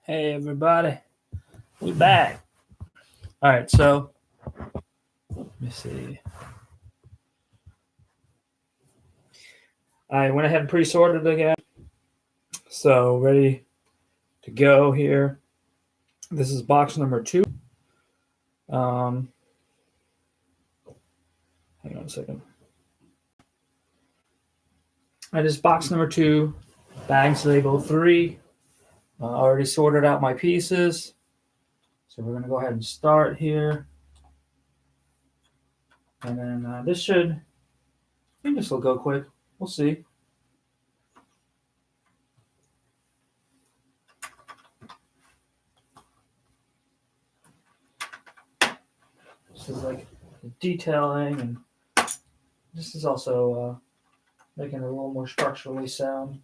Hey everybody, we back. All right, so let me see. I went ahead and pre-sorted again, so ready to go here. This is box number 2. Um, Hang on a second. That is box number 2, bags labeled 3. Already sorted out my pieces, so we're gonna go ahead and start here, and then I think this will go quick. We'll see. This is like detailing, and this is also making it a little more structurally sound.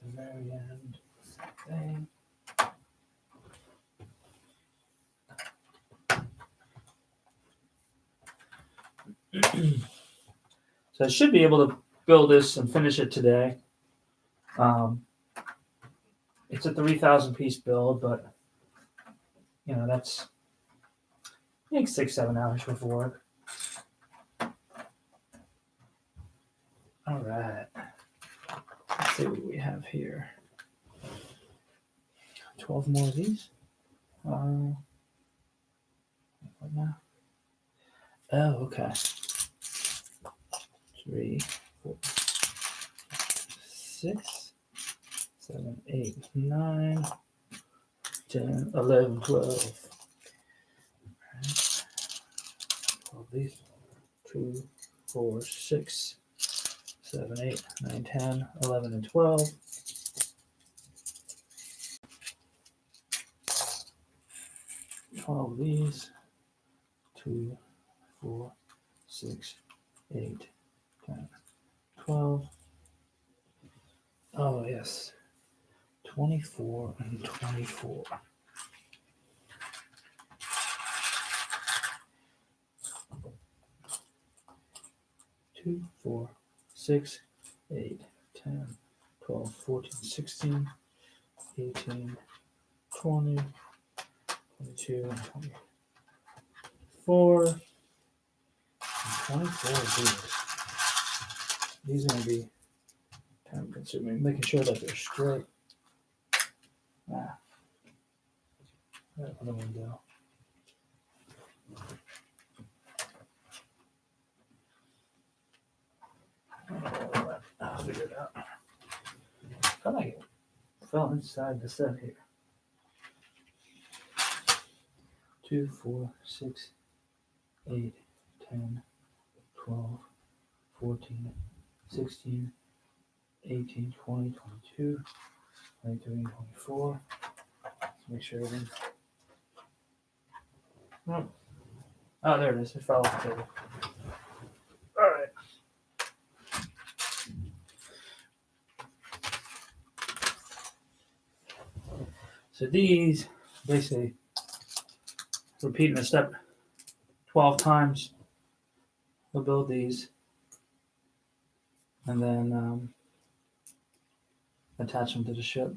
The very end, same thing. So I should be able to build this and finish it today. It's a 3,000 piece build, but that's I think 6-7 hours worth of work. All right, let's see what we have here. 12 more of these. What now? Oh, okay. 3, 4, 6, 7, 8, 9, 10, 11, 12. 12 these. 2, 4, 6, 7, 8, 9, 10, 11, and 12. 12 of these. 2, 4, 6, 8, 10, 12. Oh, yes. 24 and 24. Two, 4, 6, 8, 10, 12, 14, 16, 18, 20, 22, 24, and 24 of these. These are going to be time consuming, making sure that they're straight. That other window. I'll figure it out. I feel like it fell inside the set here. 2, 4, 6, 8, 10, 12, 14, 16, 18, 20, 22, 23, and 24. Let's make sure everything. Oh, there it is. It fell off the table. All right. So these, basically, repeating the step 12 times. We'll build these, and then attach them to the ship.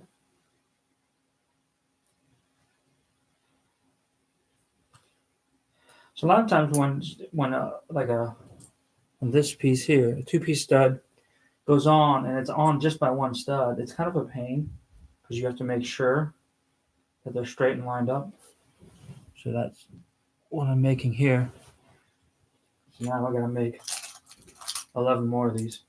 So a lot of times when this piece here, a 2-piece stud goes on and it's on just by one stud, it's kind of a pain because you have to make sure that they're straight and lined up. So that's what I'm making here. So now I gotta make 11 more of these.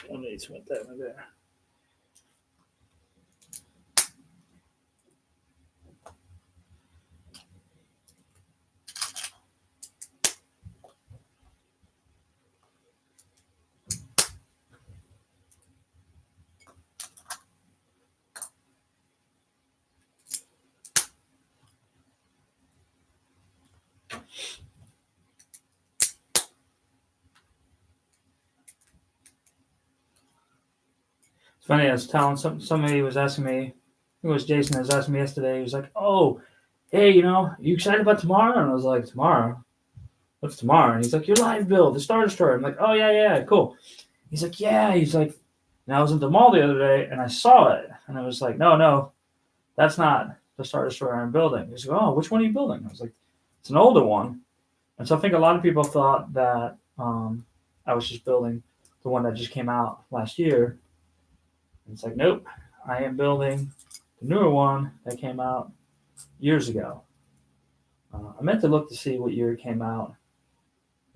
One of these went that way there. Funny, I was telling somebody was asking me. I think it was Jason was asking me yesterday. He was like, "Oh, hey, you excited about tomorrow?" And I was like, "Tomorrow? What's tomorrow?" And he's like, "Your live build, the Star Destroyer." I'm like, "Oh yeah, yeah, cool." He's like, "Yeah." He's like, and I was at the mall the other day and I saw it, and I was like, "No, no, that's not the Star Destroyer I'm building." He's like, "Oh, which one are you building?" I was like, "It's an older one." And so I think a lot of people thought that I was just building the one that just came out last year. And it's like, nope, I am building the newer one that came out years ago. I meant to look to see what year it came out,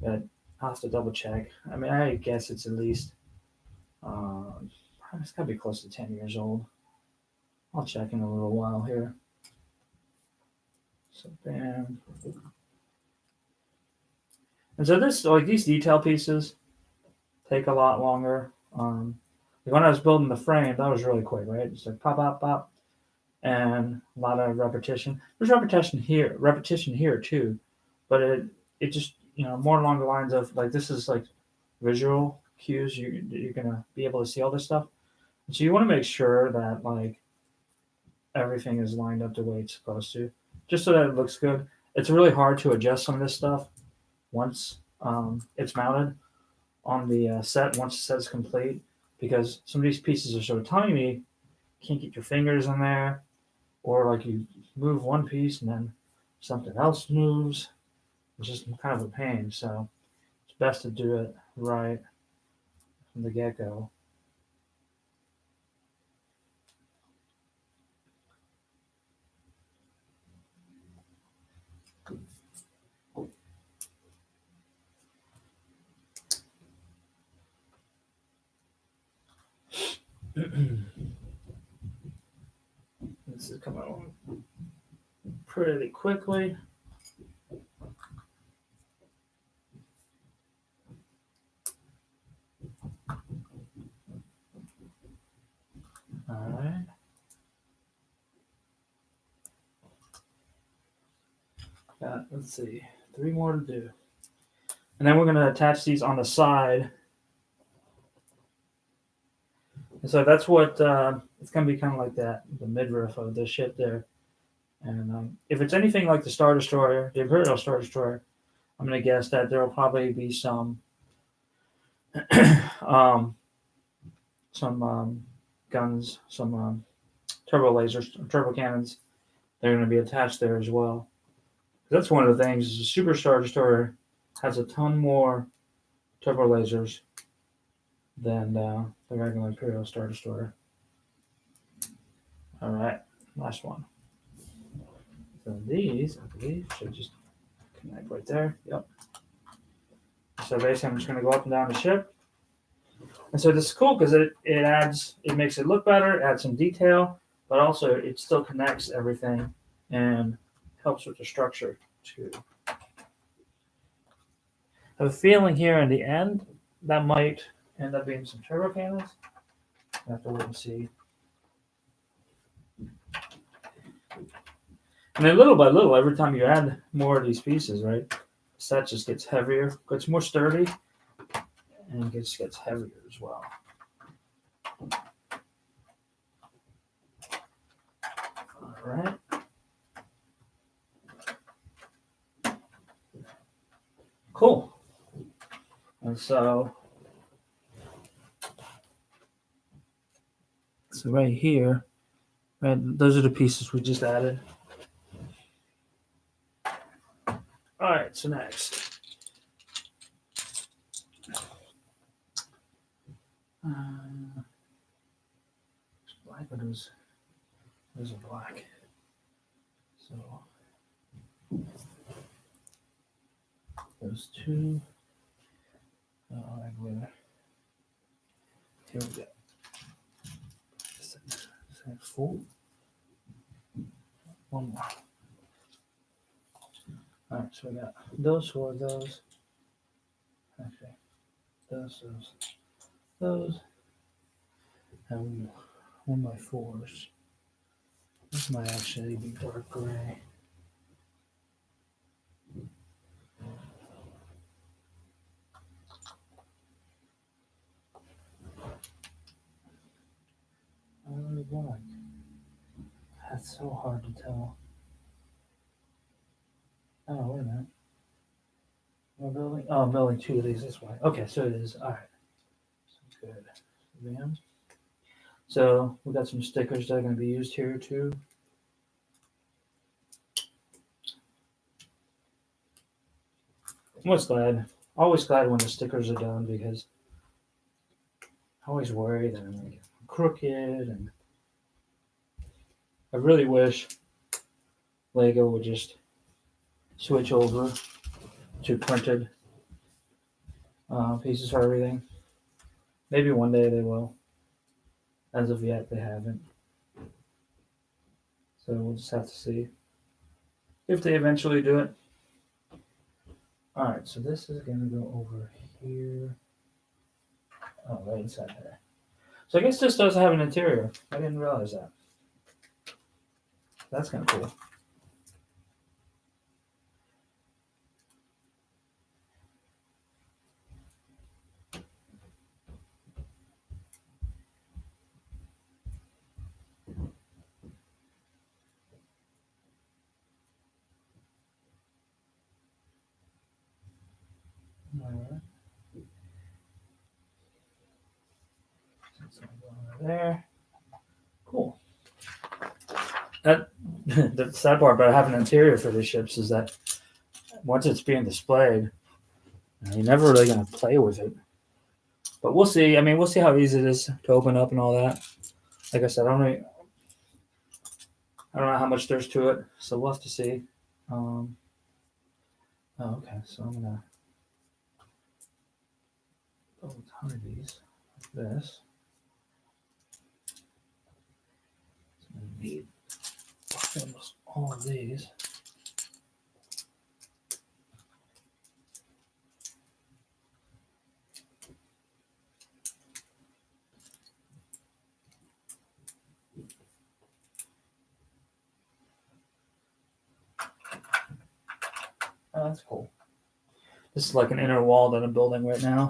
but I'll have to double check. I mean, I guess it's at least, uh, it's got to be close to 10 years old. I'll check in a little while here. So, bam. And so this, like these detail pieces, take a lot longer. Like when I was building the frame, that was really quick, right? It's like pop, pop, pop, and a lot of repetition. There's repetition here too, but it just more along the lines of like this is like visual cues. You're gonna be able to see all this stuff, and so you want to make sure that like everything is lined up the way it's supposed to, just so that it looks good. It's really hard to adjust some of this stuff once it's mounted on the set once the set is complete because some of these pieces are so tiny, you can't get your fingers in there, or like you move one piece and then something else moves. It's just kind of a pain. So it's best to do it right from the get go. This is coming along pretty quickly. All right. Let's see, 3 more to do. And then we're going to attach these on the side. And so that's what it's going to be kind of like that, the midriff of the ship there. And if it's anything like the Star Destroyer, the Imperial Star Destroyer, I'm going to guess that there will probably be um, some guns, some turbo lasers, turbo cannons. They're going to be attached there as well. That's one of the things. The Super Star Destroyer has a ton more turbo lasers than the regular Imperial Star Destroyer. All right, last one. So these, I believe, should just connect right there. Yep. So basically, I'm just going to go up and down the ship. And so this is cool because it makes it look better, adds some detail, but also it still connects everything and helps with the structure too. I have a feeling here in the end that might end up being some turbo cannons. I have to wait and see. And then little by little, every time you add more of these pieces, right, the set just gets heavier, gets more sturdy, and gets heavier as well. All right. Cool. And so right here, right, those are the pieces we just added. All right, so next. Black, but those are black. So those two. All right, here we go. Four. One more. All right, so we got those four, those. Okay, those, and 1x4s. This might actually be dark gray. black. That's so hard to tell. Oh, wait a minute. I'm building. Oh, I'm building two of these this way. Okay, so it is. All right. Sounds good. Bam. So we got some stickers that are going to be used here too. I'm always glad when the stickers are done because I always worry that I'm like crooked, and I really wish Lego would just switch over to printed pieces for everything. Maybe one day they will. As of yet, they haven't. So we'll just have to see if they eventually do it. All right, so this is going to go over here. Oh, right inside there. So I guess this does have an interior. I didn't realize that. That's kind of cool. All right. There. Cool. That the sad part about having an interior for these ships is that once it's being displayed, you're never really going to play with it. But we'll see. I mean, we'll see how easy it is to open up and all that. Like I said, I don't know how much there's to it, so we'll have to see. Oh, okay. So I'm gonna build a ton of these like this. So I'm gonna need almost all of these. Oh, that's cool. This is like an inner wall that I'm building right now.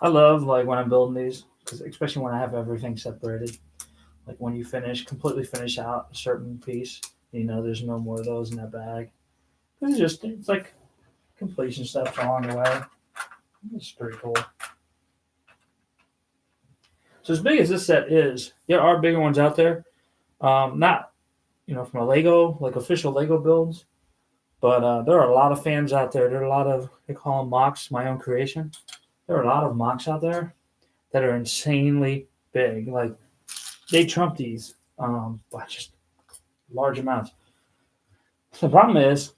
I love like when I'm building these, because especially when I have everything separated. Like when you completely finish out a certain piece, there's no more of those in that bag. It's like completion steps along the way. It's pretty cool. So as big as this set is, there are bigger ones out there. Not from a Lego, like official Lego builds, but there are a lot of fans out there. There are a lot of, they call them mocks, my own creation. There are a lot of mocks out there that are insanely big. Like they trump these by just large amounts. The problem is,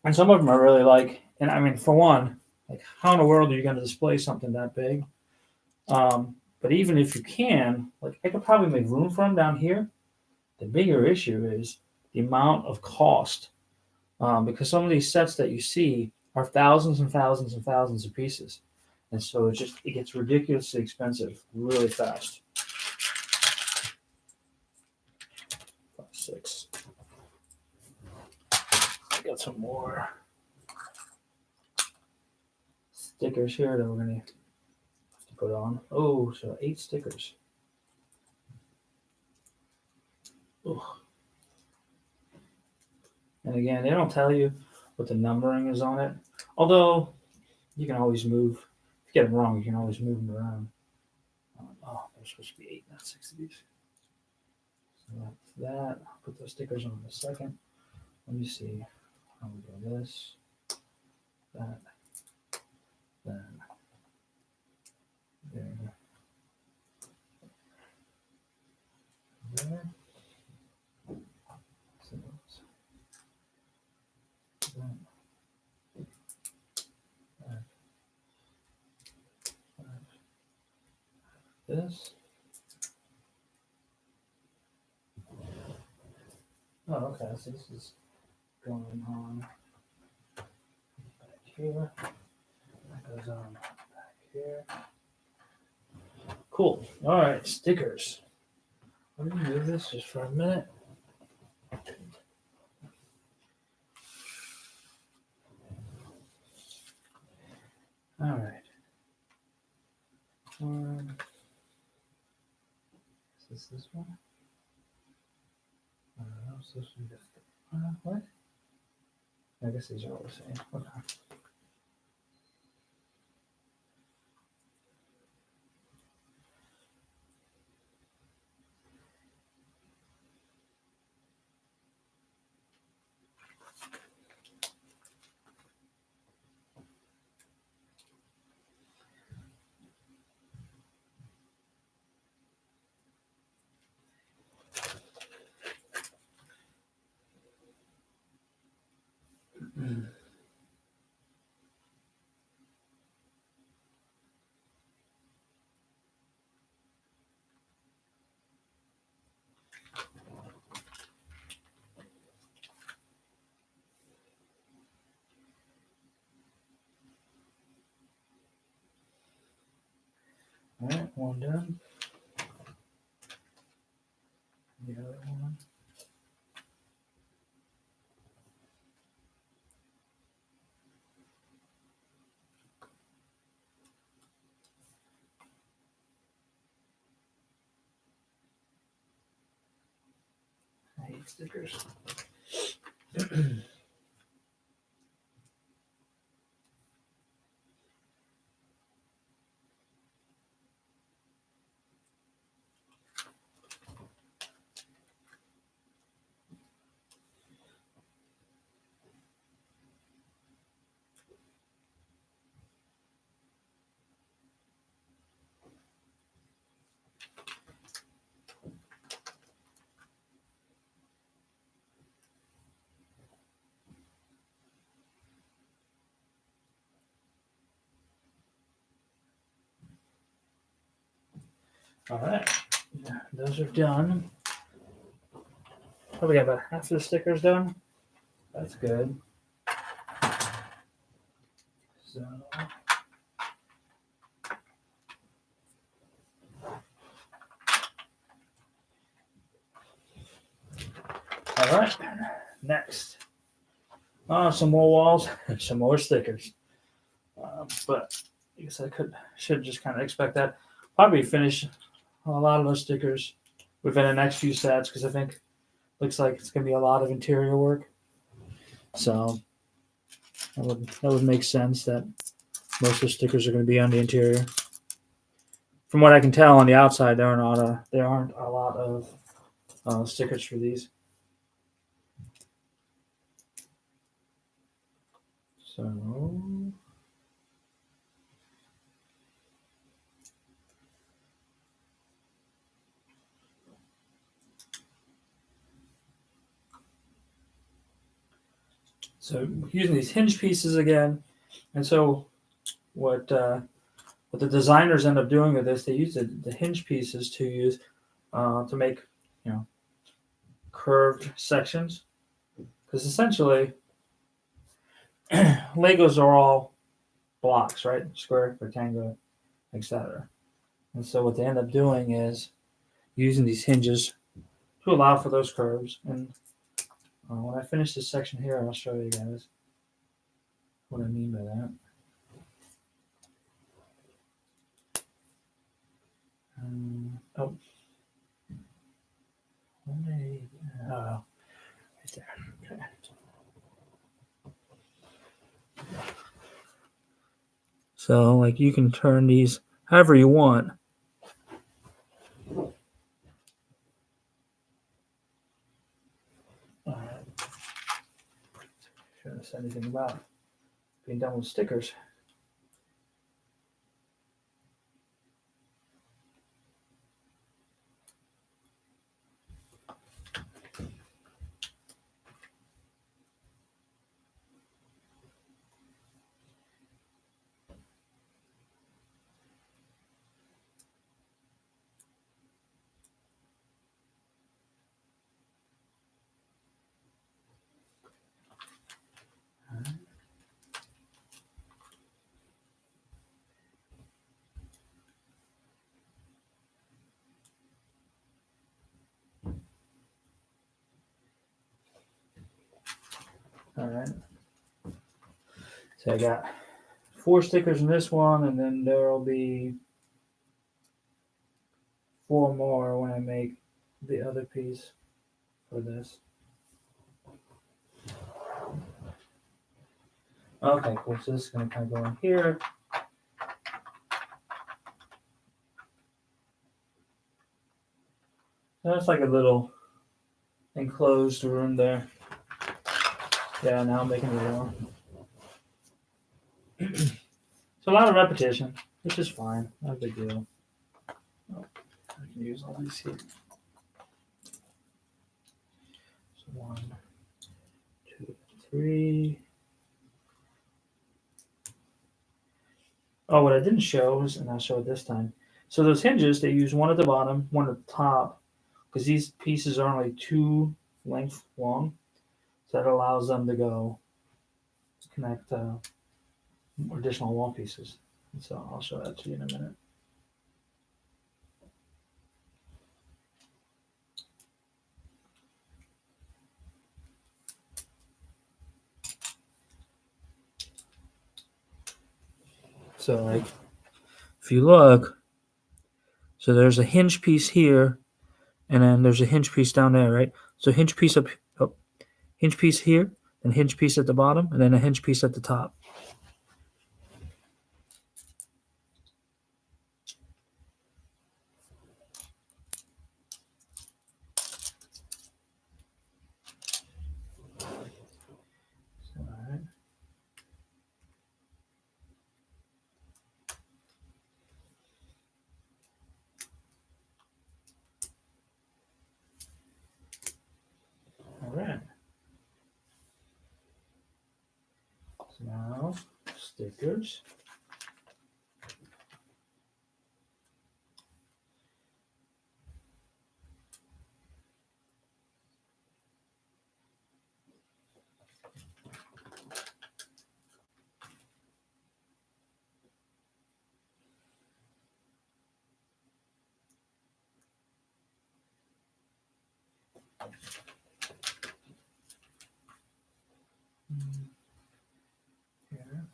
and some of them are really like, and I mean, for one, like how in the world are you going to display something that big? But even if you can, like I could probably make room for them down here. The bigger issue is the amount of cost, because some of these sets that you see are thousands and thousands and thousands of pieces, and so it gets ridiculously expensive really fast. 5, 6. I got some more stickers here that we're gonna have to put on. Oh, so 8 stickers. Ugh. And again, they don't tell you what the numbering is on it. Although you can always move. If you get them wrong, you can always move them around. Oh, there's supposed to be 8, not 6 of these. So that's that. I'll put those stickers on in a second. Let me see how we do this. That. Then. There. There. So this. Oh, okay. So this is going on back here. That goes on back here. Cool. All right, stickers. Let me move this just for a minute. All right. Is this one? I don't know. Is this one just what? I guess these are all the same. Okay. All right, one done. The other one. I hate stickers. All right, those are done. Probably got about half of the stickers done. That's good. So, all right, next. Some more walls, some more stickers. But I guess I should just kind of expect that. Probably finish a lot of those stickers within the next few sets because I think looks like it's going to be a lot of interior work. So that would make sense that most of the stickers are going to be on the interior. From what I can tell on the outside, there aren't a lot of stickers for these. So using these hinge pieces again, and so what the designers end up doing with this, they use the hinge pieces to make curved sections, because essentially Legos are all blocks, right? Square, rectangular, etc. And so what they end up doing is using these hinges to allow for those curves. And when I finish this section here, I'll show you guys what I mean by that. Oh, right there. Okay. So, like, you can turn these however you want. Shouldn't have said anything about being done with stickers. All right. So I got 4 stickers in this one, and then there will be 4 more when I make the other piece for this. Okay, cool. So this is going to kind of go in here. That's like a little enclosed room there. Yeah, now I'm making a little one. So a lot of repetition, which is fine. Not a big deal. Oh, I can use all these here. So 1, 2, 3. Oh, what I didn't show was, and I'll show it this time. So those hinges, they use one at the bottom, one at the top, because these pieces are only 2 length long. So that allows them to go connect additional wall pieces. And so I'll show that to you in a minute. So like, if you look, so there's a hinge piece here, and then there's a hinge piece down there, right? So hinge piece hinge piece here, and hinge piece at the bottom, and then a hinge piece at the top. All right. All right. So now stickers. Here.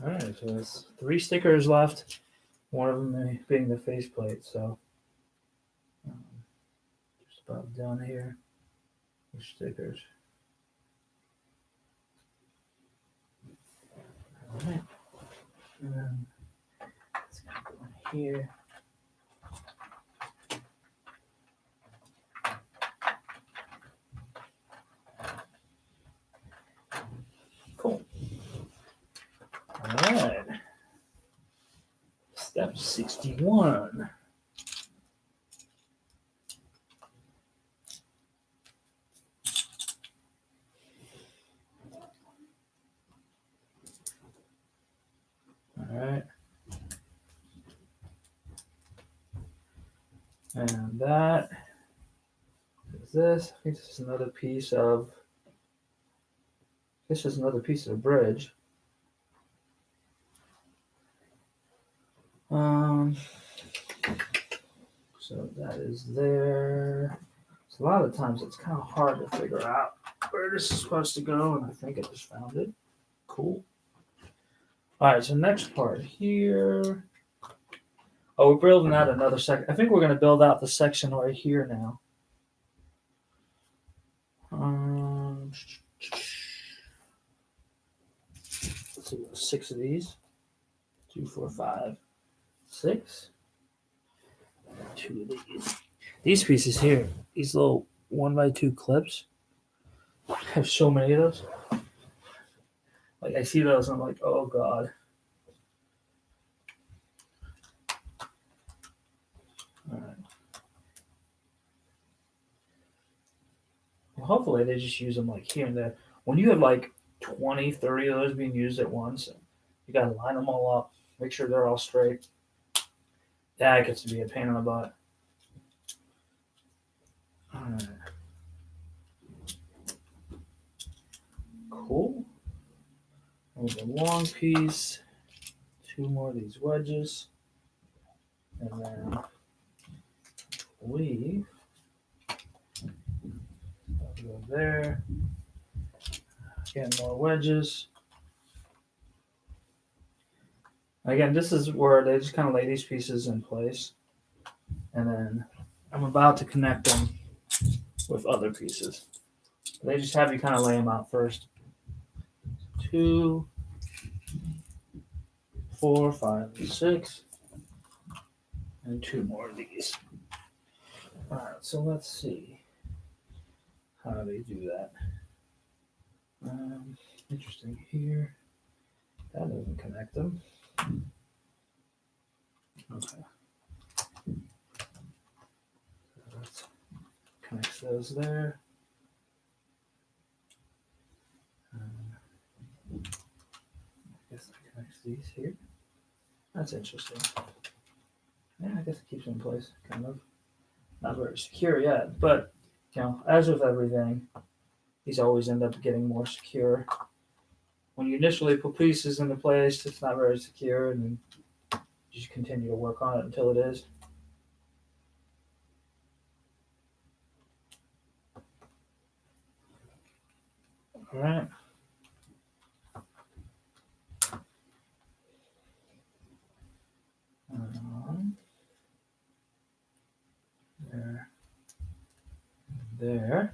All right, so there's 3 stickers left. One of them being the faceplate. So just about done here with stickers. All right. And then it's gonna go in here. Cool. All right. Step 61. All right. And that is this. I think this is another piece of. This is another piece of the bridge. So that is there. So a lot of times it's kind of hard to figure out where this is supposed to go, and I think I just found it. Cool. All right, so next part here. Oh, we're building out another section. I think we're going to build out the section right here now. Let's see, 6 of these. 2, 4, 5, 6. 2 of these. These pieces here, these little 1x2 clips, I have so many of those. Like I see those, and I'm like, oh god. All right. Well, hopefully they just use them like here and there. When you have like 20, 30 of those being used at once, you gotta line them all up, make sure they're all straight. That gets to be a pain in the butt. All right. Cool. And with a long piece, 2 more of these wedges. And then we go there. Get more wedges. Again, this is where they just kind of lay these pieces in place. And then I'm about to connect them with other pieces. They just have you kind of lay them out first. 2, 4, 5, 6, and 2 more of these. All right, so let's see how they do that. Interesting here. That doesn't connect them. Okay. Let's connect those there. I guess that connects these here. That's interesting. Yeah, I guess it keeps them in place, kind of. Not very secure yet, but as with everything, these always end up getting more secure. When you initially put pieces into place, it's not very secure, and then you just continue to work on it until it is. All right. There.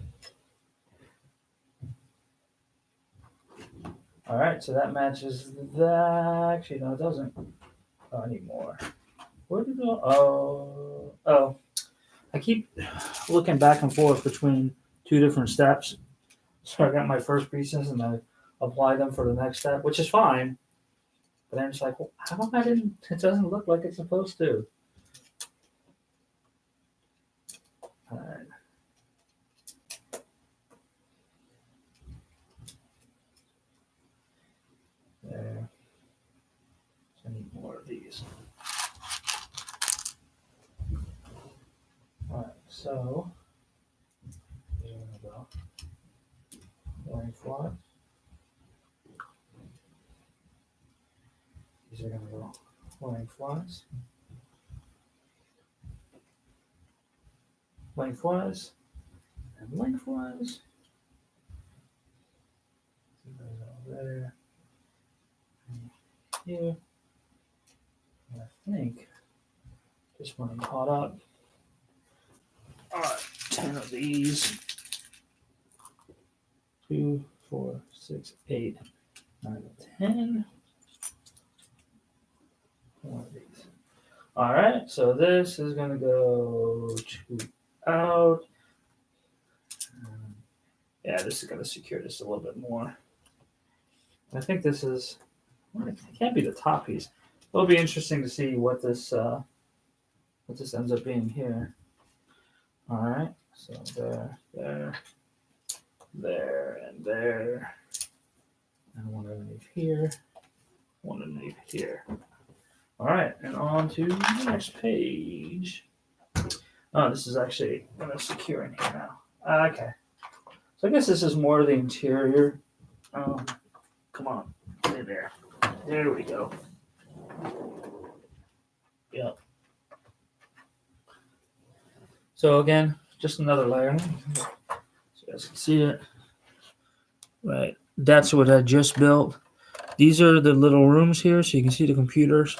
All right, so that matches that. Actually, no, it doesn't. Oh, I need more. Where did it go? Oh. I keep looking back and forth between 2 different steps. So I got my first pieces and I apply them for the next step, which is fine. But then it's like, well, how come it doesn't look like it's supposed to? All right. There. So I need more of these. All right, so here we go. Going flat. These are going to go lengthwise. Lengthwise. And lengthwise. There. Here. And I think this one I'm caught up. All right, 10 of these. 2, 4, 6, 8, 9, 10. One of these. All right, so this is going to go out. Yeah, this is going to secure this a little bit more. I think this is, well, it can't be the top piece. It'll be interesting to see what this ends up being here. All right, so there, and there, and one underneath here, one underneath here. All right, and on to the next page. Oh, this is actually going to secure in here now. Okay, so I guess this is more of the interior. Come on, stay there. There we go. Yep. So again, just another layer. So you guys can see it. Right, that's what I just built. These are the little rooms here, so you can see the computers.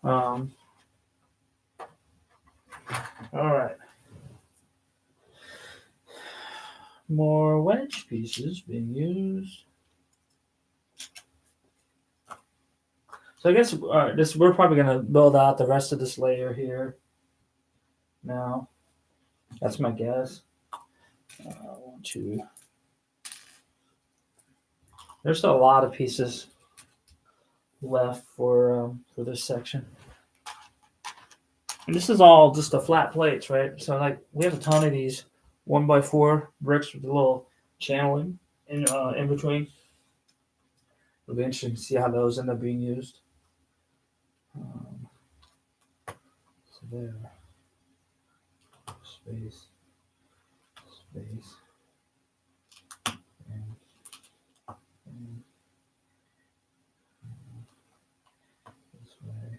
All right. More wedge pieces being used. So I guess we're probably going to build out the rest of this layer here. Now, that's my guess. 1, 2. There's still a lot of pieces left for this section. And this is all just the flat plates, right? So like we have a ton of these 1x4 bricks with a little channeling in between. It'll be interesting to see how those end up being used. So there, space, and this way,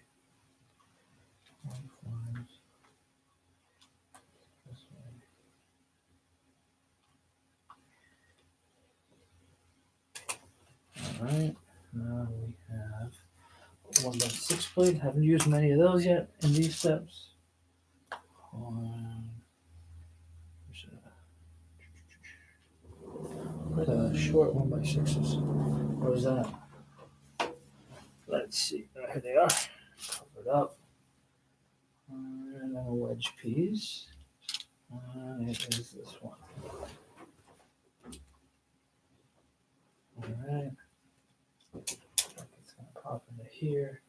1, right. Now we have 1x6 blade. Haven't used many of those yet in these steps. Short 1x6s. What is that? Let's see. Here they are. Covered up. And then a wedge piece. It is this one. Alright. It's going to pop into here.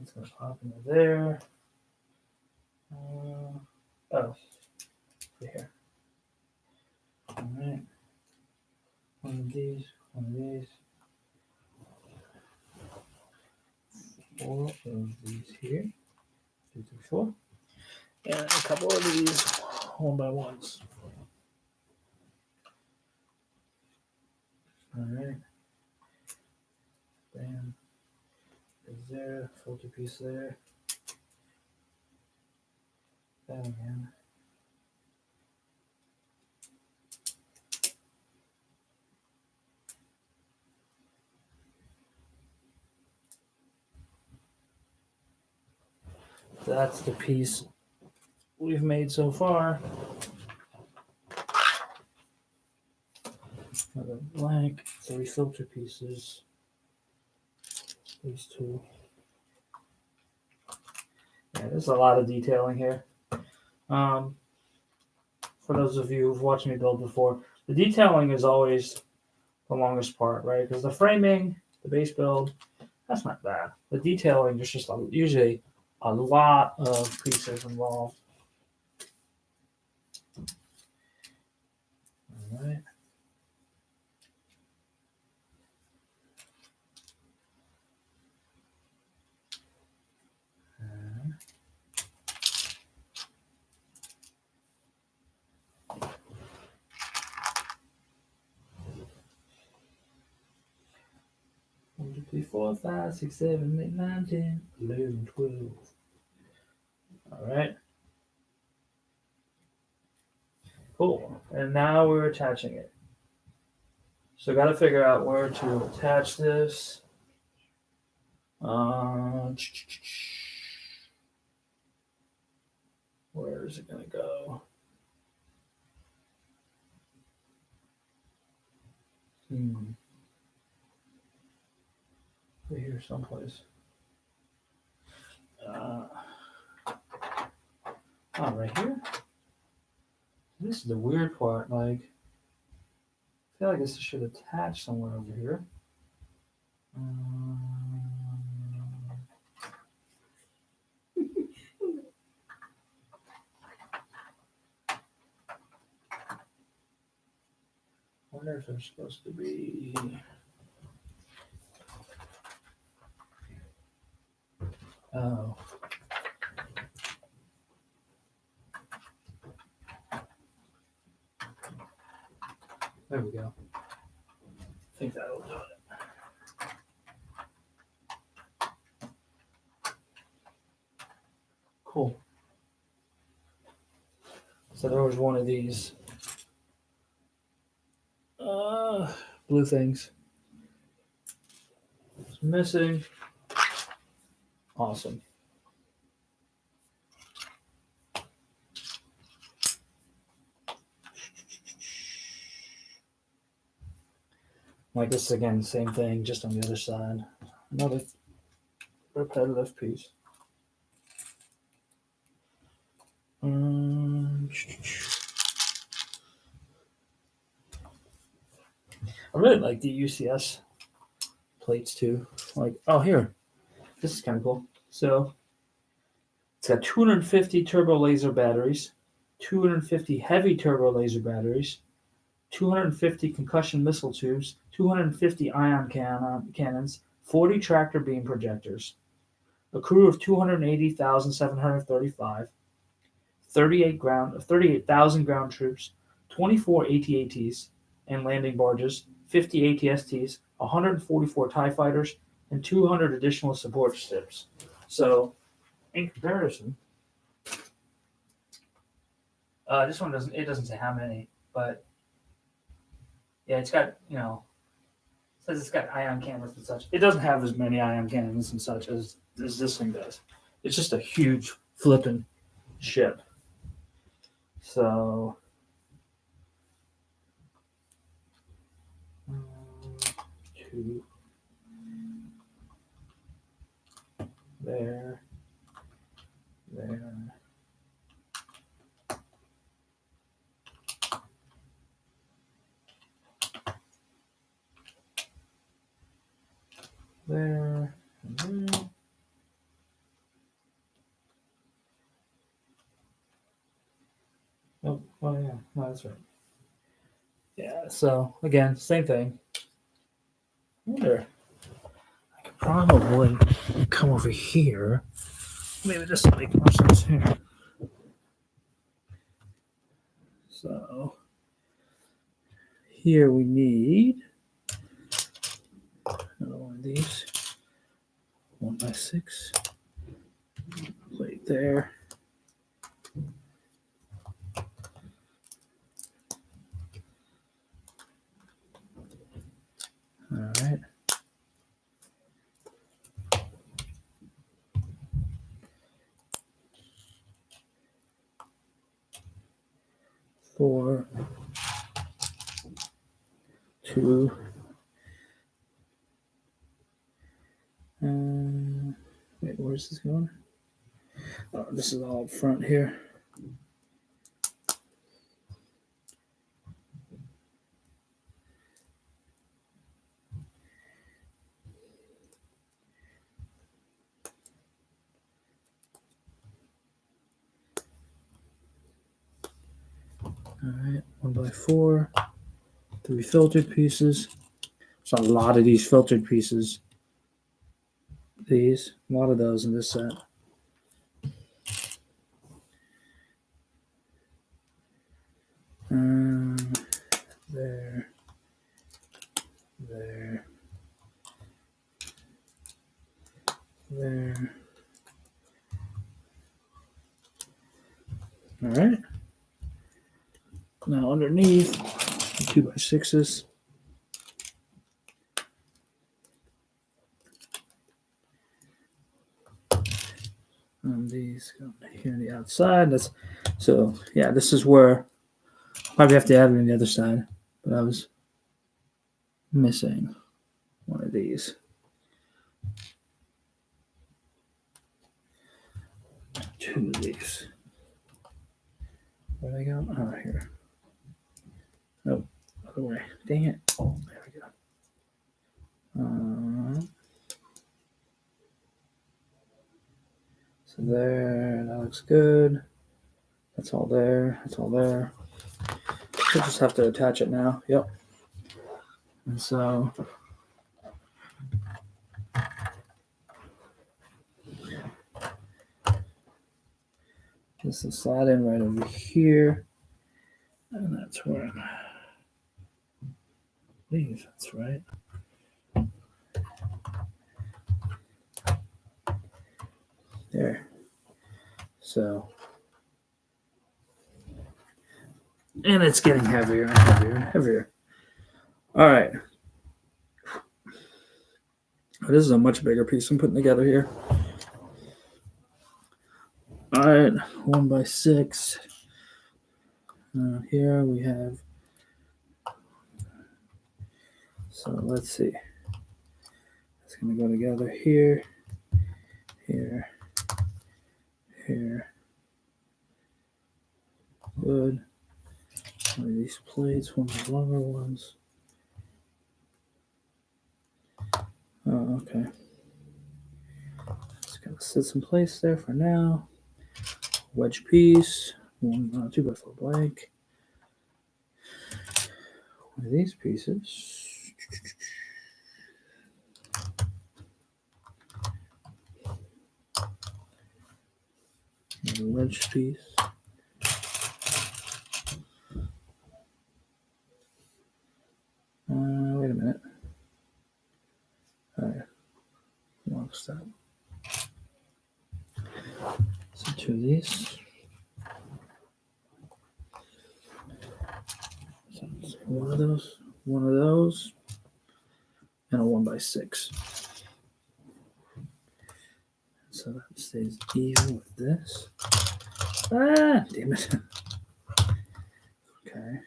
It's going to pop into there. Oh, here. Alright. One of these. 4 of these here. 2, 3, 4. And a couple of these 1x1s. Alright. Bam. Is there. Filter piece there. Bam again. That's the piece we've made so far. Another blank, 3 filter pieces. These 2. Yeah, there's a lot of detailing here. For those of you who've watched me build before, the detailing is always the longest part, right? Because the framing, the base build, that's not bad. The detailing is just usually a lot of pieces involved. All right. One, 2, 3, 4, 5, 6, 7, 8, 9, 10, 11, 12. All right. Cool. And now we're attaching it. So got to figure out where to attach this. Where is it going to go? Over here someplace. Right here? This is the weird part. Like, I feel like this should attach somewhere over here. I wonder if they're supposed to be. Oh. There we go. I think that'll do it. Cool. So there was one of these blue things. It's missing. Awesome. Like this again, same thing, just on the other side. Another repetitive piece. I really like the UCS plates too. Like, oh, here. This is kind of cool. So it's got 250 turbo laser batteries, 250 heavy turbo laser batteries, 250 concussion missile tubes, 250 ion cannons, 40 tractor beam projectors, a crew of 280,735, 38,000 ground troops, 24 AT-ATs and landing barges, 50 ATSTs, 144 TIE fighters, and 200 additional support ships. So, in comparison, this one doesn't say how many, but yeah, it's got, says it's got ion cannons and such. It doesn't have as many ion cannons and such as this thing does. It's just a huge flipping ship. So two there, there. There, and there. Oh, yeah, no, that's right. Yeah, so again, same thing. I wonder, I could probably come over here. Maybe this will make more sense here. So here we need another one of these. 1x6 plate there. All right. Four, two, wait, where's this going? Oh, this is all up front here. All right, 1x4, 3 filtered pieces. There's a lot of these filtered pieces. A lot of those in this set. There, there, there. All right. Now underneath, 2x6s. And these go here on the outside. That's so yeah. This is where probably have to add it on the other side, but I was missing one of these. Two of these. Where they go? Oh, here. Oh, other way. Dang it. Oh, there we go. So there, that looks good. That's all there. That's all there. We'll just have to attach it now. Yep. And so this will slide in right over here. And that's where I believe that's right. There. So, and it's getting heavier and heavier and heavier. All right. This is a much bigger piece I'm putting together here. All right, 1x6. Here we have. So let's see. It's going to go together here, here, here. Good. One of these plates, one of the longer ones. Oh, okay. Just gonna sit some place there for now. Wedge piece, 2x4 blank. One of these pieces. Another wedge piece. Wait a minute. All right. Wrong step. So two of these. So one of those. One of those. and a 1x6. So that stays even with this. Ah, damn it. Okay.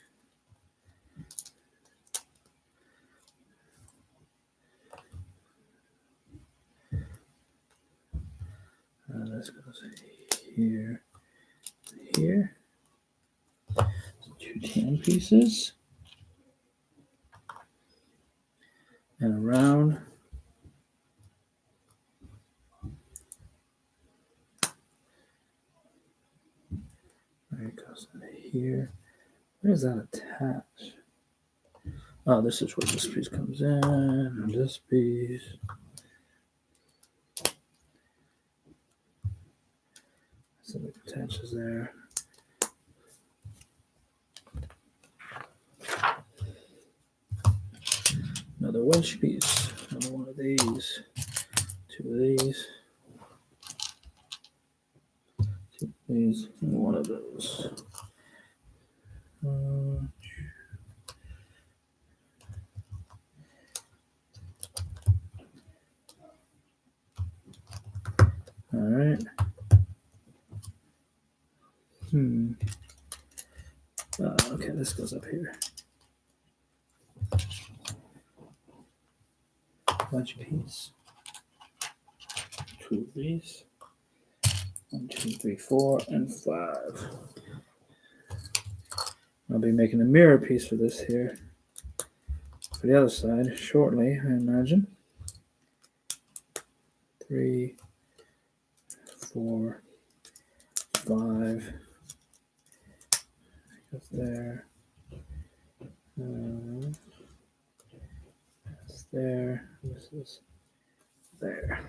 This goes here, here. So 2 tan pieces. And around. There it goes here. Where does that attach? Oh, this is where this piece comes in, and this piece. So it attaches there. Another wedge piece. Another one of these. 2 of these. 2 of these. And 1 of those. All right. Okay, this goes up here. Wedge piece. 2 of these. 1, 2, 3, 4, and 5. I'll be making a mirror piece for this here. For the other side shortly, I imagine. 3, 4, 5. Goes there. That's there. This is there.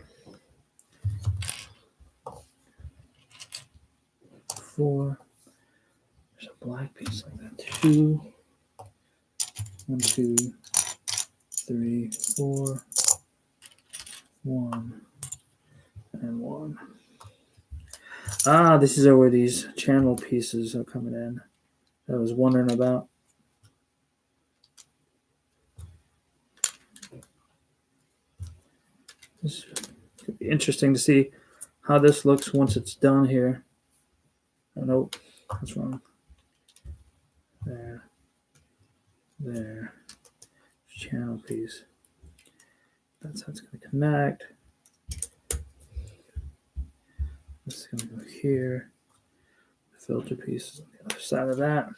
4. There's a black piece like that. 2. 1, 2, 3, 4. 1 and 1. Ah, this is where these channel pieces are coming in. I was wondering about. This could be interesting to see how this looks once it's done here. Oh, nope, that's wrong. There. There. Channel piece. That's how it's going to connect. This is going to go here. The filter piece is on the other side of that.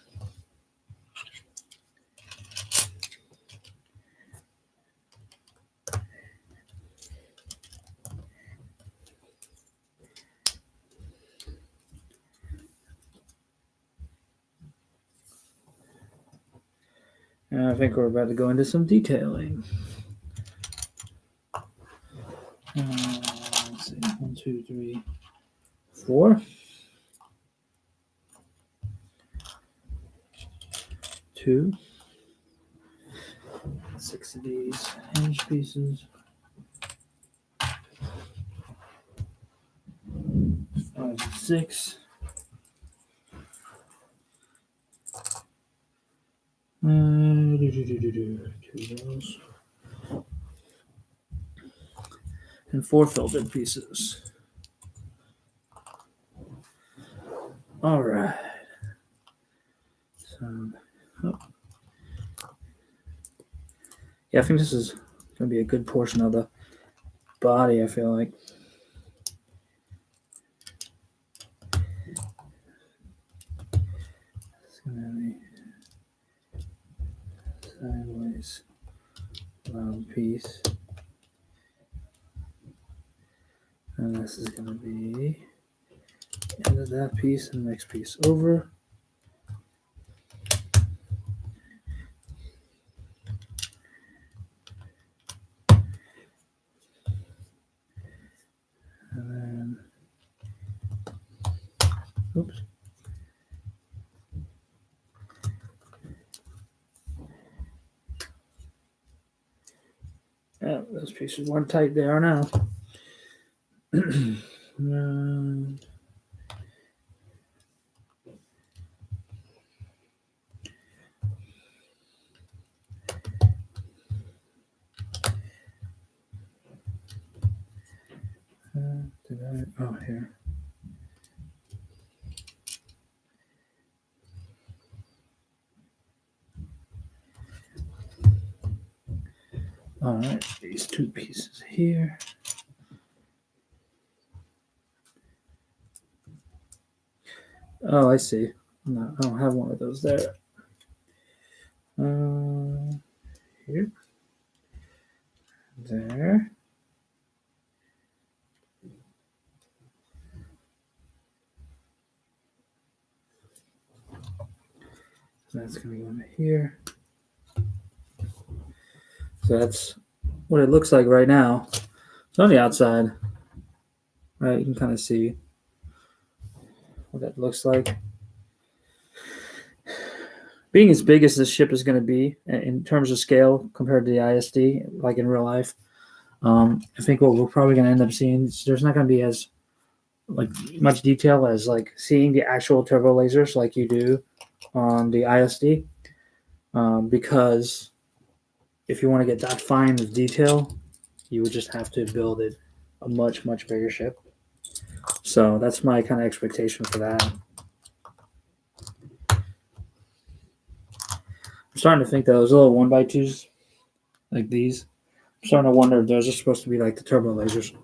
And I think we're about to go into some detailing. Let's see. 1, 2, 3, 4. 2. 6 of these hinge pieces. 5 and 6. Two of those. And 4 filtered pieces. All right. So, yeah, I think this is going to be a good portion of the body, I feel like. It's going to be sideways round piece. And this is going to be the end of that piece and the next piece over. And then, oops. Yeah, those pieces weren't tight. They are now. Oh, here. All right, these two pieces here. Oh, I see. No, I don't have one of those there. Here. There. That's going to go into here. So that's what it looks like right now. It's on the outside. Right, you can kind of see what that looks like. Being as big as this ship is going to be in terms of scale compared to the ISD, like in real life, I think what we're probably going to end up seeing is there's not going to be as like much detail as like seeing the actual turbo lasers like you do on the ISD, because if you want to get that fine of detail, you would just have to build it a much bigger ship. So that's my kind of expectation for that. I'm starting to think that those little 1x2s like these, I'm starting to wonder if those are supposed to be like the turbo lasers.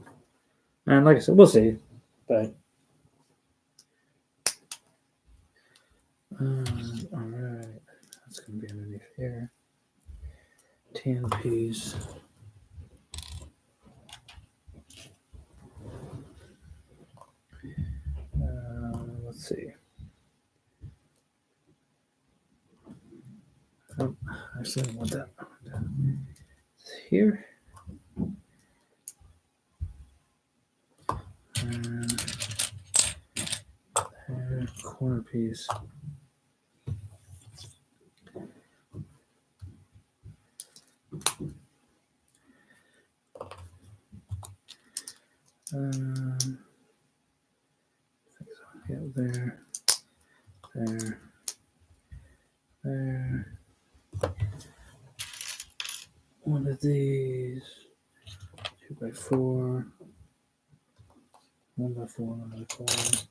And like I said, we'll see. But all right, that's gonna be underneath here. 10 piece. Let's see. Oh, actually, I want that. It's here. Corner piece. Yeah, there. One of these. 2x4. 1x4, 1x4.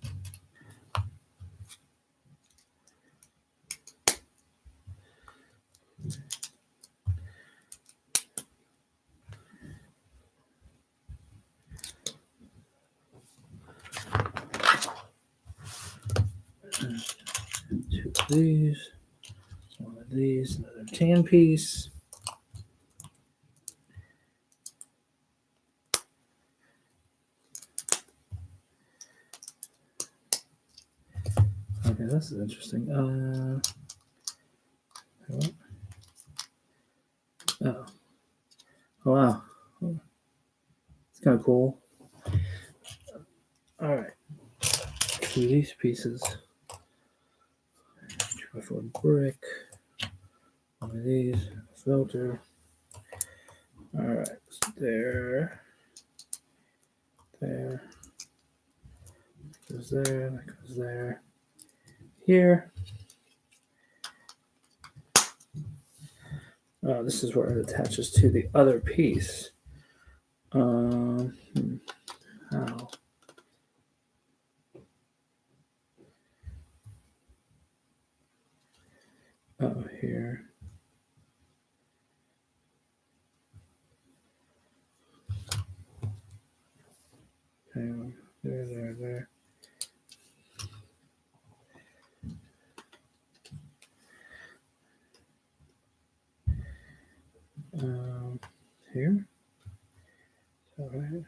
Two of these. One of these. Another tan piece. Okay, this is interesting. Oh. Oh, wow. It's kind of cool. All right. So these pieces. 2x4 brick. One of these. Filter. All right. So there. There. That goes there. That goes there. Here. This is where it attaches to the other piece. How? Oh, here. Okay, there. Here. All right.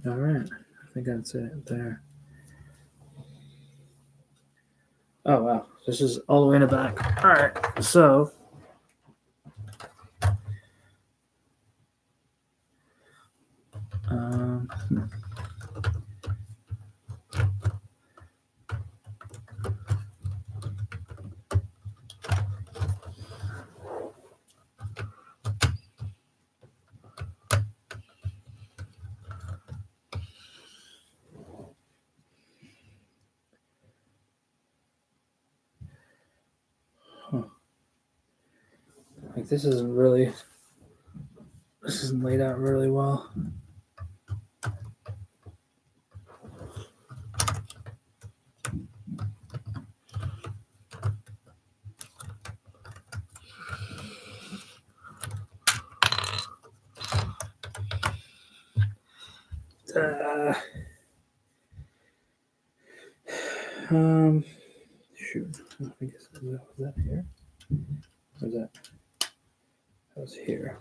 All right. I think that's it there. Oh, wow. This is all the way in the back. All right. So. Hmm. Like, this isn't really This isn't laid out really well. Shoot. I guess was that here? Or was that? That was here.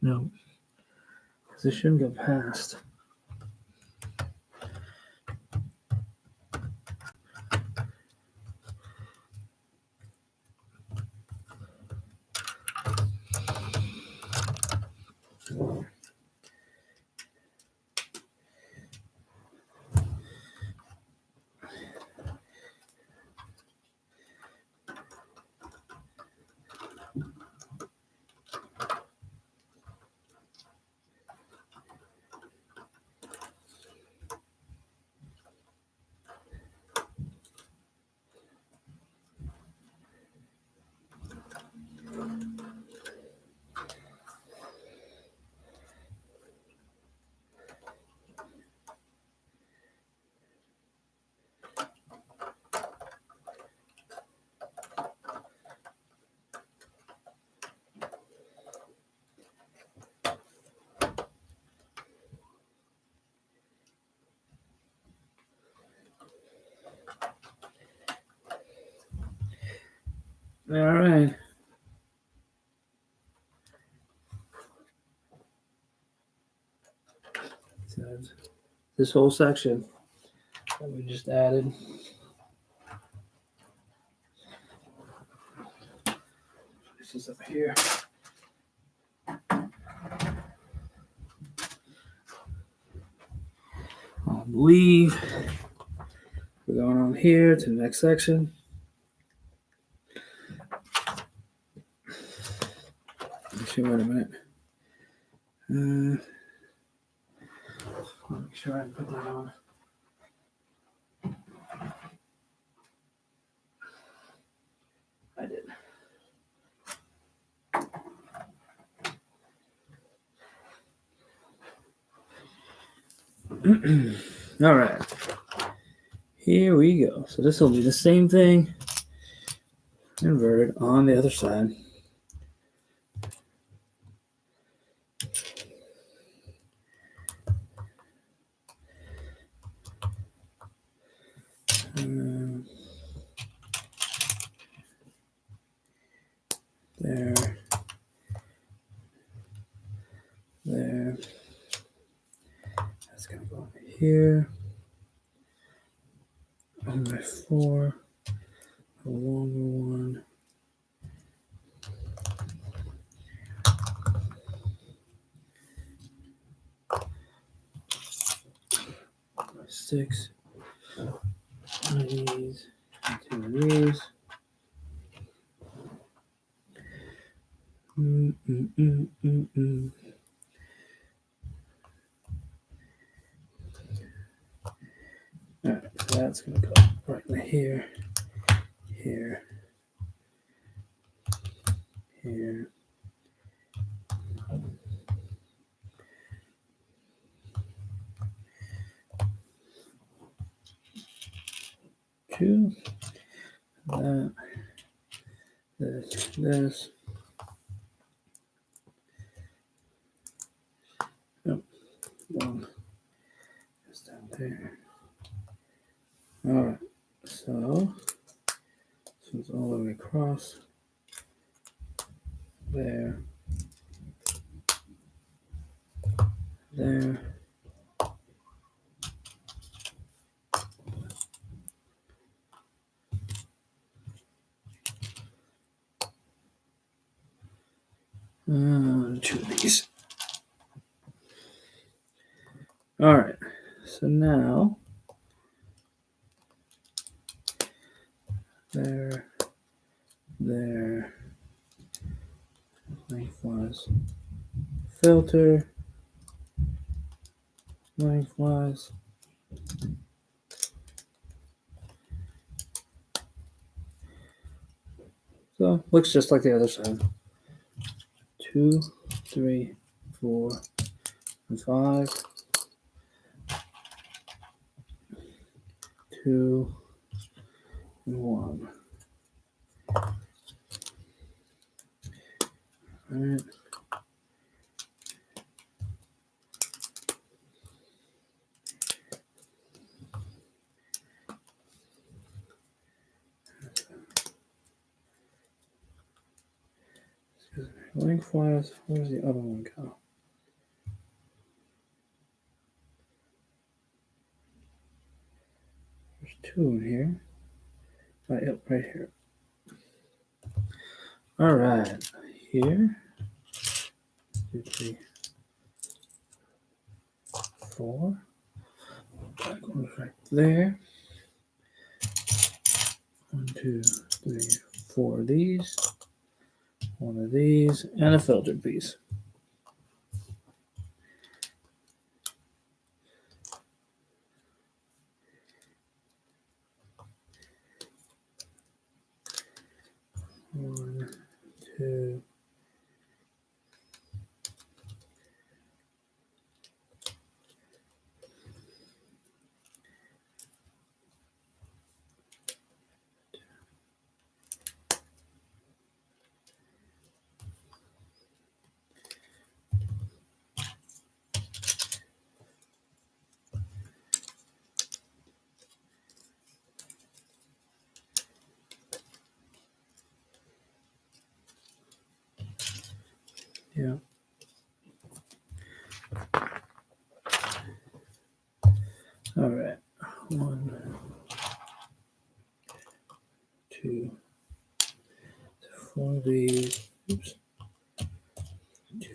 No. Because it shouldn't go past. All right. So this whole section that we just added. This is up here. I believe we're going on here to the next section. Actually, wait a minute. I'll make sure I put that on. I did. All right. Here we go. So this will be the same thing inverted on the other side. There. That's going to go here. 1/4. A longer one. Six. One of these. Two of these. All right, so that's going to go right in here, here, here. Two. That. This. Nope. One. It's down there. All right. So this one's all the way across. There. There. Two of these. All right. So now there, lengthwise, filter, lengthwise, So looks just like the other side. 2, 3, 4, and 5. 2 and 1. All right. Lengthwise, where's the other one go? There's 2 in here. Yep, right here. All right, here. 2, 3, 4. That goes right there. 1, 2, 3, 4 of these. 1 of these, and a filtered piece. One, two. Yeah. All right. 1, 2, 4 of these. Oops.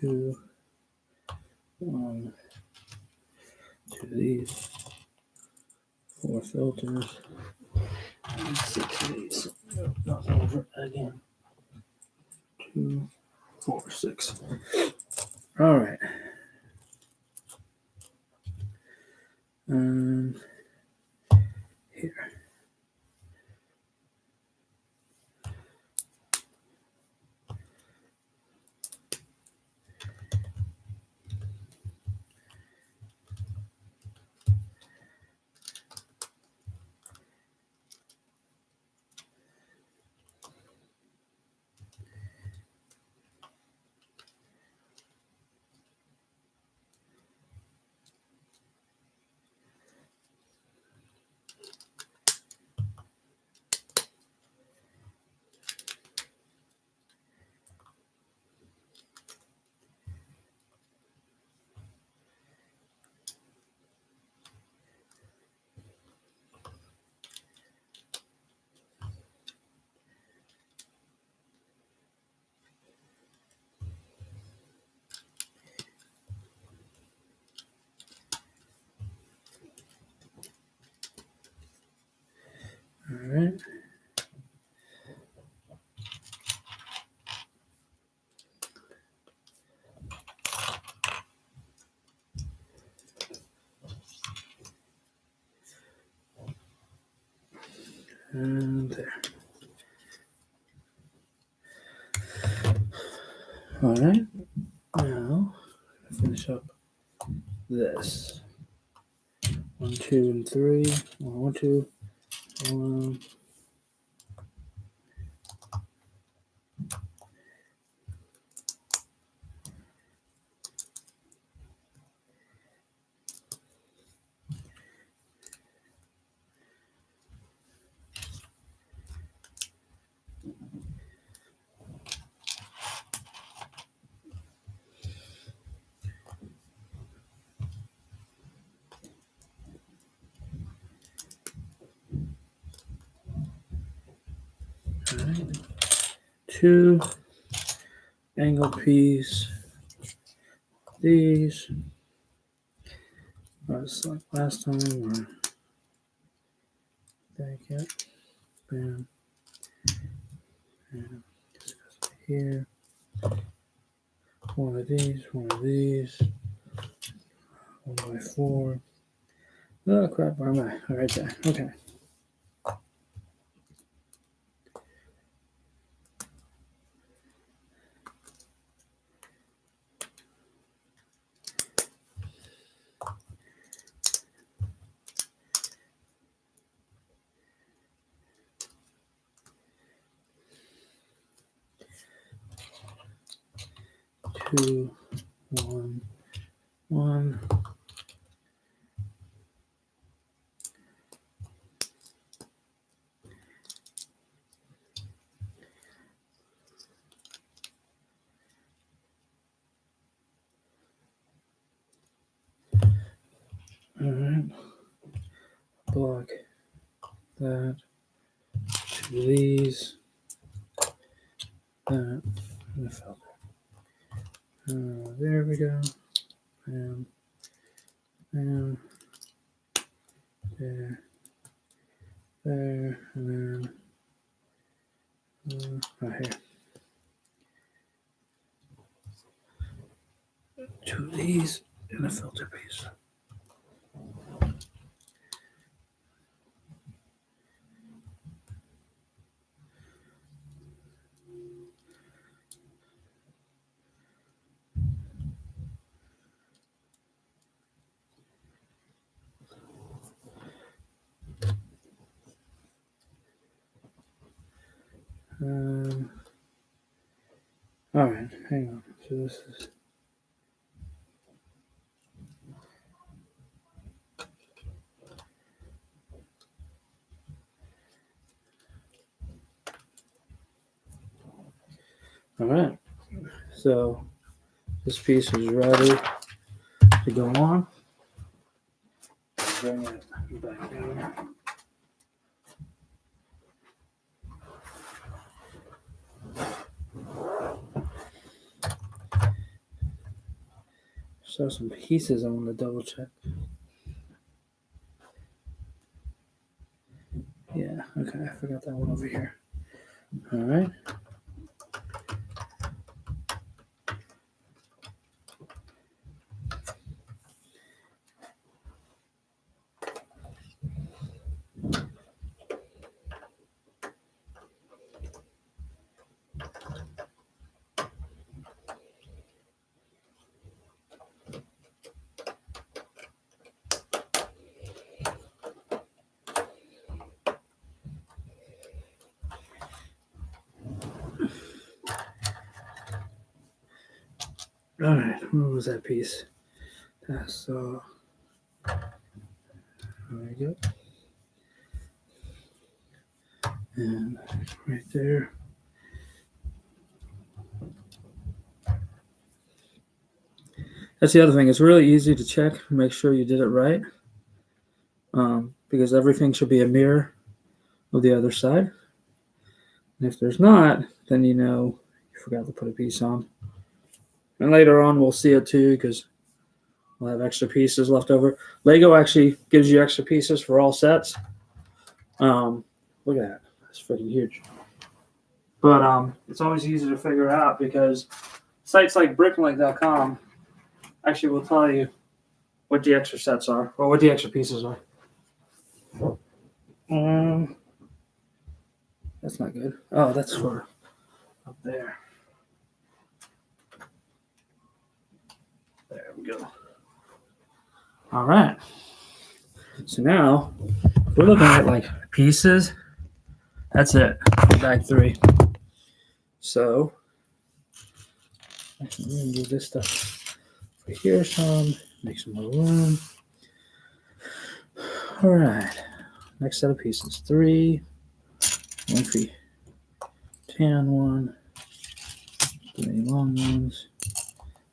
2, 1, 2 of these. 4 filters. And 6 of these. Not over again. 2, 4, 6. All right. Here. All right. And there. All right. Now, finish up this. 1, 2, and 3. 1, 2. 1. All right. 2 angle piece. These. Just like last time. Or back it. Bam. And just goes here. 1 of these. 1 of these. 1 by 4. Oh crap! Where am I? Oh, right there. Okay. 2, 1, 1. All right. Block that. 2 of these. That. And a filter. There we go. And there, and then right here. 2 of these and a filter piece. All right, hang on. So this is. All right. So this piece is ready to go on. Bring it back down. So some pieces I want to double check. Yeah, okay, I forgot that one over here. All right. All right, where was that piece? So there we go. And right there. That's the other thing. It's really easy to check, make sure you did it right, because everything should be a mirror of the other side. And if there's not, then you know you forgot to put a piece on. And later on, we'll see it too, because we'll have extra pieces left over. Lego actually gives you extra pieces for all sets. Look at that. That's freaking huge. But it's always easy to figure out because sites like bricklink.com actually will tell you what the extra sets are or what the extra pieces are. That's not good. Oh, that's for up there. There we go. All right. So now, if we're looking at like pieces, that's it. Bag 3. So, I'm going to move this stuff over here some, make some more room. All right. Next set of pieces. 3, 1 for 10, 1, 3 long ones,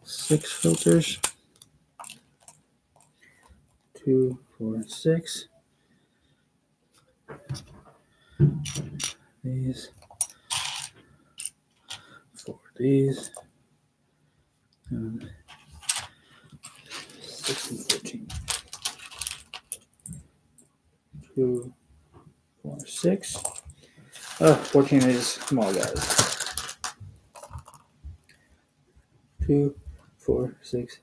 6 filters, 2, 4, 6. These, 4 of these, and 6 and 14. 2, 4, 6. 14 is small guys. 2, 4, 6,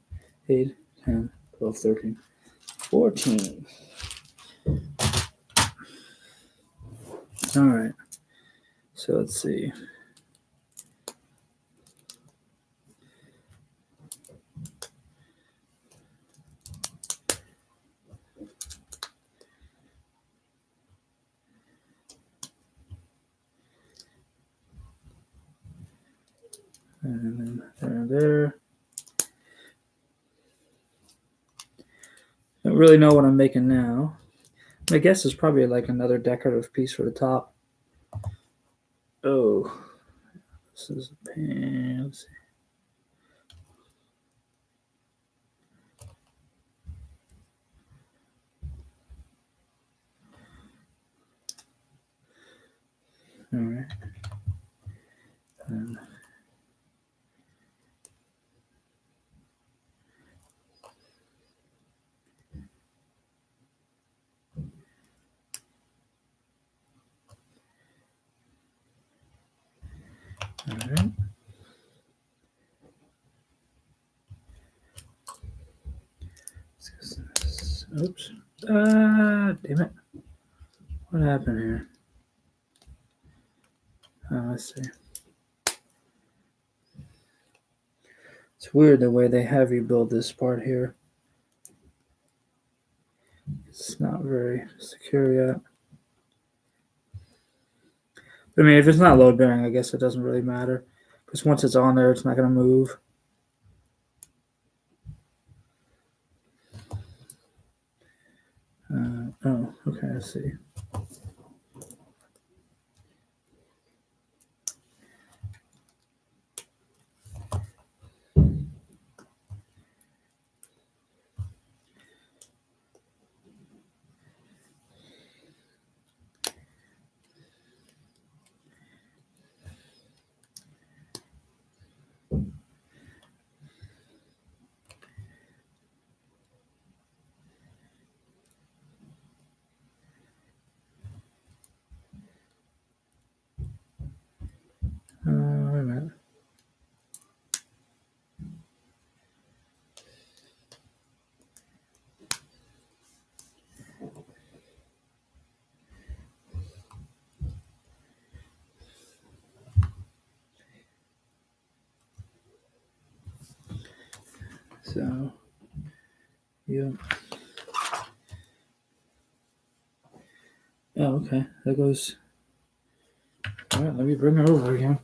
8, 10, 12, 13, 14. All right. So let's see. And then there. don't really know what I'm making now. My guess is probably like another decorative piece for the top. Oh, this is a pain. Let's see. All right. All right. Oops. Damn it. What happened here? Let's see. It's weird the way they have you build this part here. It's not very secure yet. I mean, if it's not load bearing, I guess it doesn't really matter. Because once it's on there, it's not going to move. Oh, okay, let's see. Wait a minute. So, yeah. Oh, okay. That goes. All right, let me bring her over again.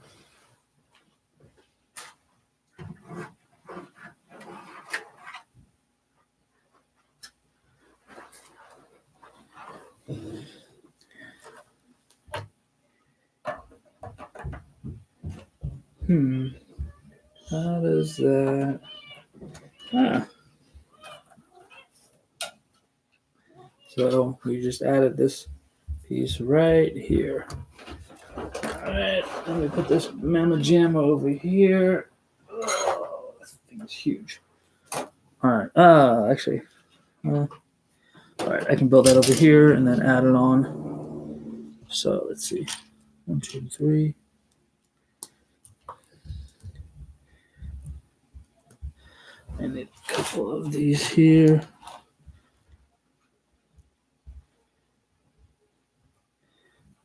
How does that? So we just added this piece right here. All right, let me put this Mama Jamma over here. Oh, this thing's huge. All right. Actually, all right. I can build that over here and then add it on. So let's see. 1, 2, 3. I need a couple of these here.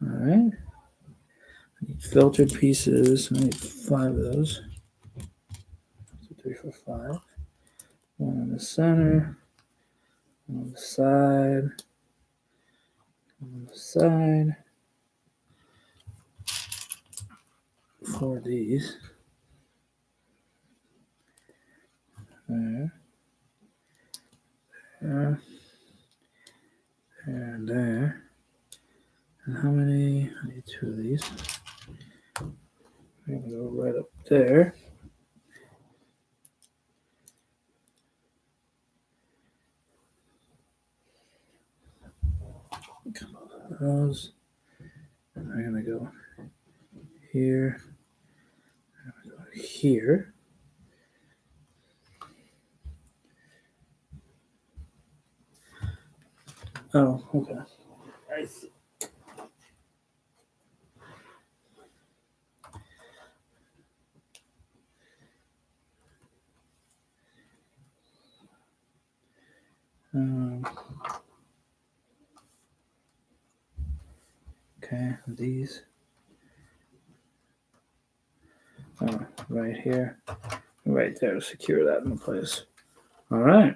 All right. I need filtered pieces. I need 5 of those. 2, 3, 4, 5. 1 on the center. 1 on the side. 1 on the side. 4 of these. There. There. And there. And how many? I need 2 of these. I'm going to go right up there. A couple of those. And I'm going to go here. I'm going to go here. Oh, okay. I see. Okay, these. Right here. Right there to secure that in place. All right.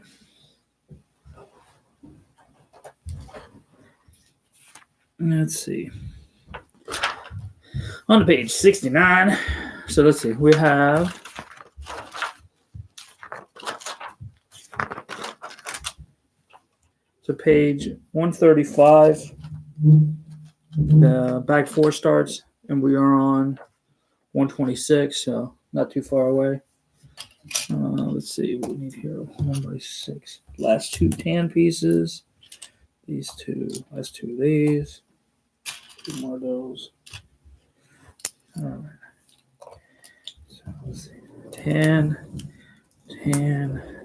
Let's see. On to page 69. So let's see. We have page 135. Bag 4 starts, and we are on 126, so not too far away. Let's see what we need here. 1 by 6. Last 2 tan pieces. These 2. Last 2 of these. 2 more of those. All right. So let's see. Tan.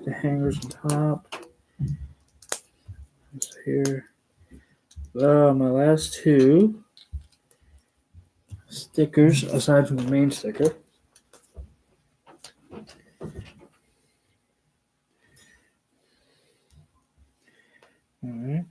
The hangers on top. So here. My last 2 stickers, aside from the main sticker. All right.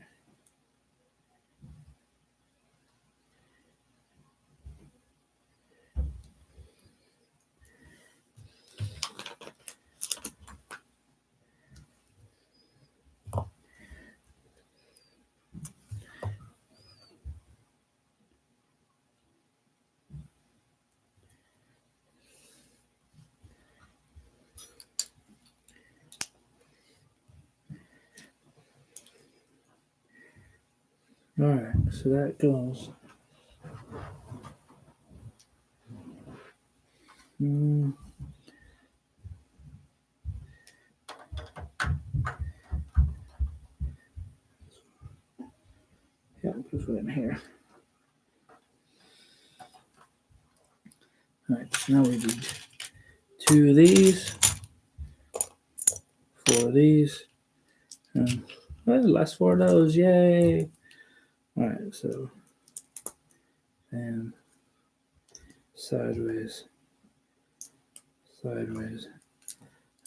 All right, so that goes. Yeah, put it in here. All right, so now we need 2 of these, 4 of these, and the last 4 of those. Yay! All right, so and sideways,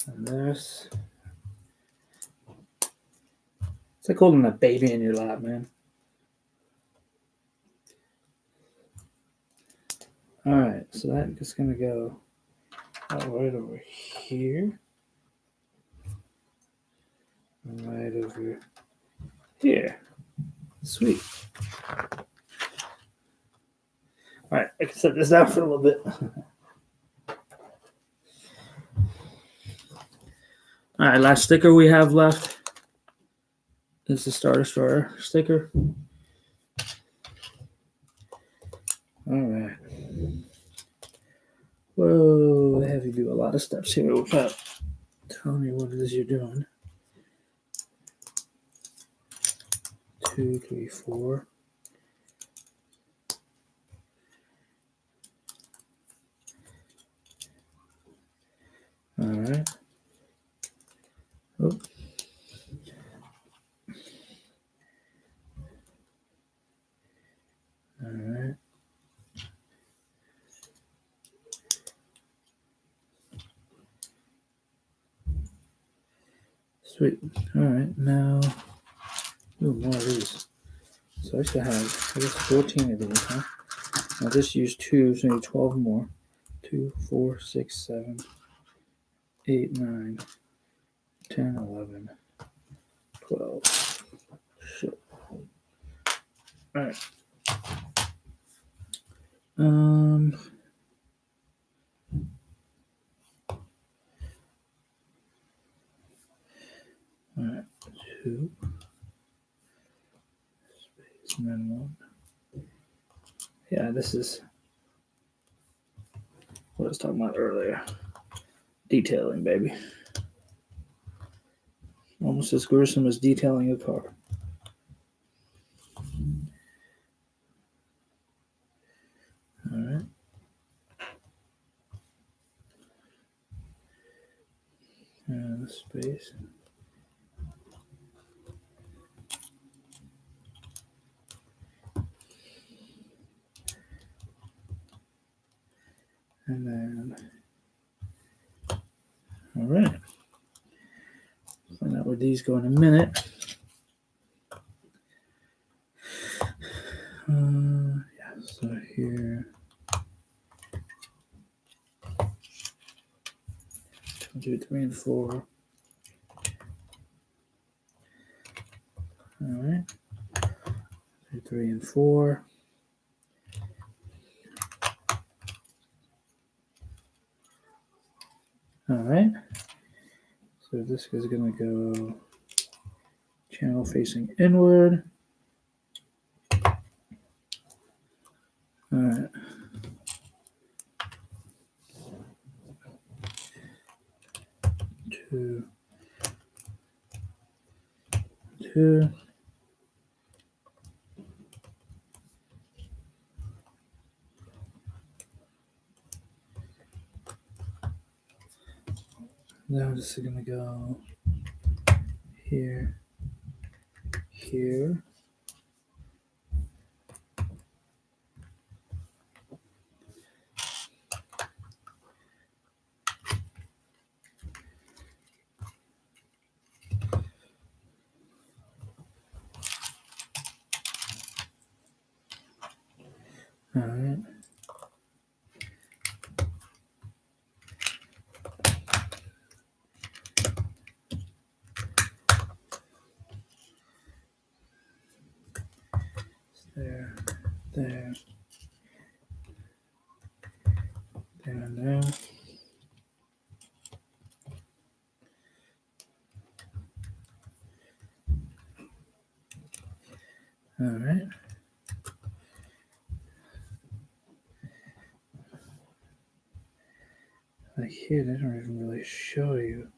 and this. It's like holding a baby in your lap, man. All right, so that's gonna go right over here, and right over here. Sweet. All right, I can set this down for a little bit. All right, last sticker we have left is the Star Destroyer sticker. All right. Whoa, they have you do a lot of steps here without telling me what it is you're doing. 2, 3, 4. All right. Oh. All right. Sweet. All right, now more of these. So I should have, I guess, 14 of these, huh? I'll just use 2, so I need 12 more. 2, 4, 6, 7, 8, 9, 10, 11, 12. Shit. All right. All right, 2. Space, and then 1. Yeah, this is what I was talking about earlier. Detailing, baby. Almost as gruesome as detailing a car. All right. And space. And then, all right. Find out where these go in a minute. Yeah, so here. 2, 3, and 4. All right. 2, 3, and 4. All right. So this is going to go Channel facing inward. All right. Two. Now I'm just gonna go here. All right. There, and there. All right. Like here, they don't even really show you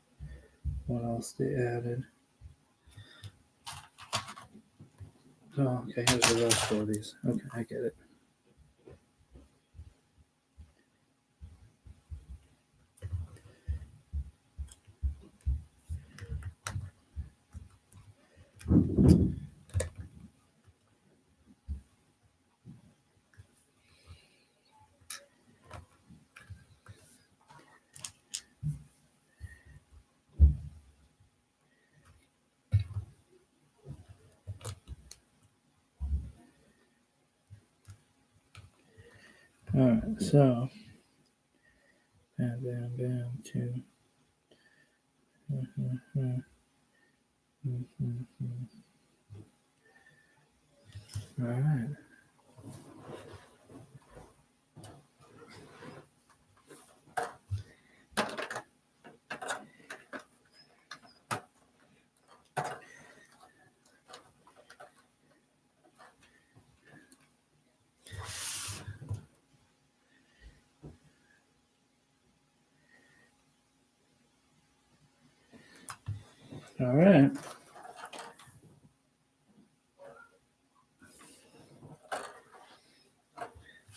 what else they added. Oh, okay, here's the rest for these. Okay, I get it. All right, so bam, two. All right. All right.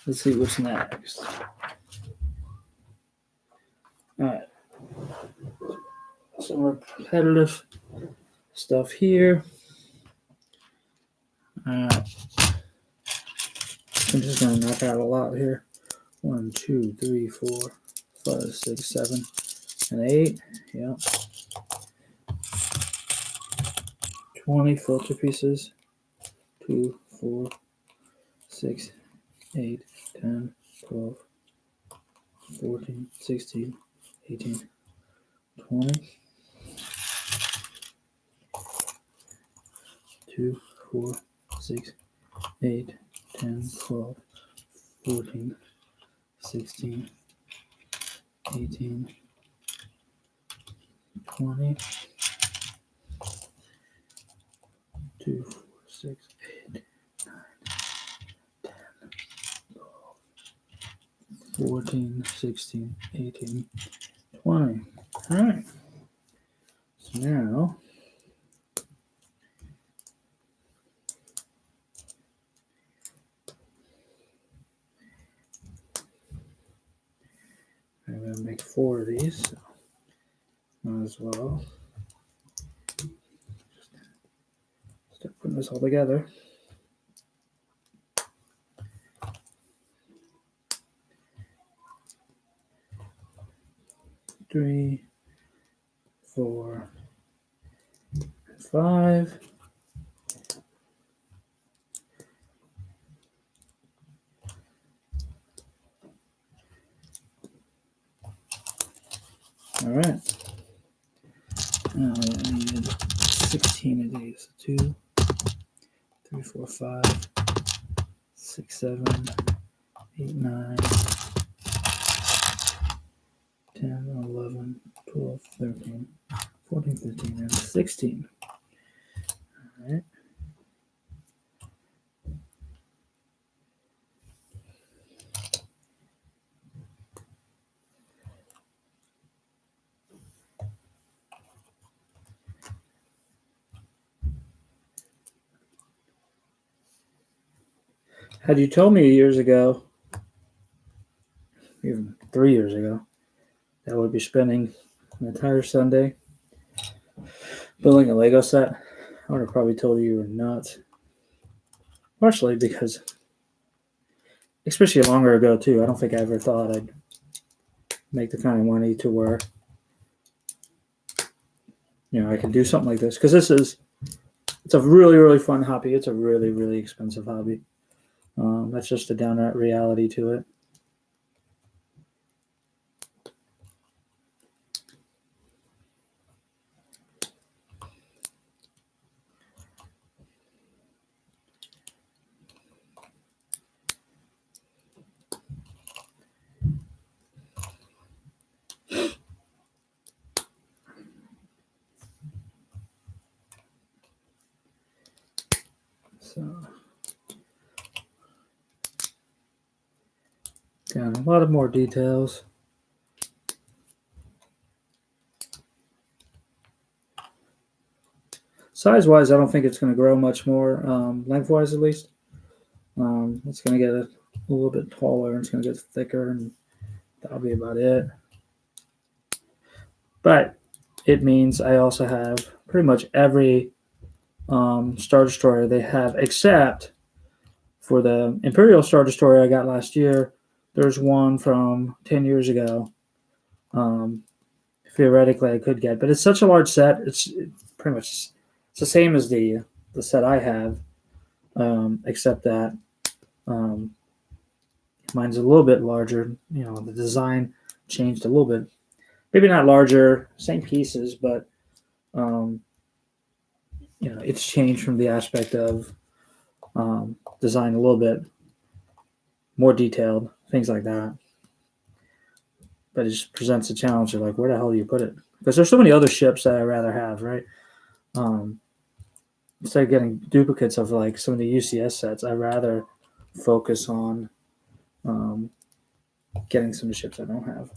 Let's see what's next. All right. Some repetitive stuff here. I'm just going to knock out a lot here. 1, 2, 3, 4, 5, 6, 7, and 8. Yep. 20 filter pieces. 2, 4, 6, 8, 10, 12, 14, 16, 18, 20. 2, 4, 6, 8, 10, 12, 14, 16, 18, 20. 2, 4, 6, 8, 9, 10, 12, 14, 16, 18, 20. All right. So now I'm going to make 4 of these. So might as well start putting this all together. Three, 4, 5. All right. Now I need 16 of these. 2, 3, 4, 5, 6, 7, 8, 9, 10, 11, 12, 13, 14, 15, and 16. right. Had you told me years ago, even 3 years ago, that I would be spending an entire Sunday building a Lego set, I would have probably told you were nuts. Partially because, especially longer ago too, I don't think I ever thought I'd make the kind of money to where, I could do something like this. Because it's a really, really fun hobby. It's a really, really expensive hobby. That's just a downright reality to it. So, again, a lot of more details. Size-wise, I don't think it's going to grow much more, length-wise at least. It's going to get a little bit taller, and it's going to get thicker, and that'll be about it. But it means I also have pretty much every Star Destroyer they have, except for the Imperial Star Destroyer I got last year. There's one from 10 years ago. Theoretically, I could get, but it's such a large set. It's pretty much it's the same as the set I have, except that mine's a little bit larger. The design changed a little bit. Maybe not larger, same pieces, but it's changed from the aspect of design a little bit more detailed, things like that. But it just presents a challenge. You're like, where the hell do you put it? Because there's so many other ships that I'd rather have, right? Instead of getting duplicates of like some of the UCS sets, I'd rather focus on getting some of the ships I don't have.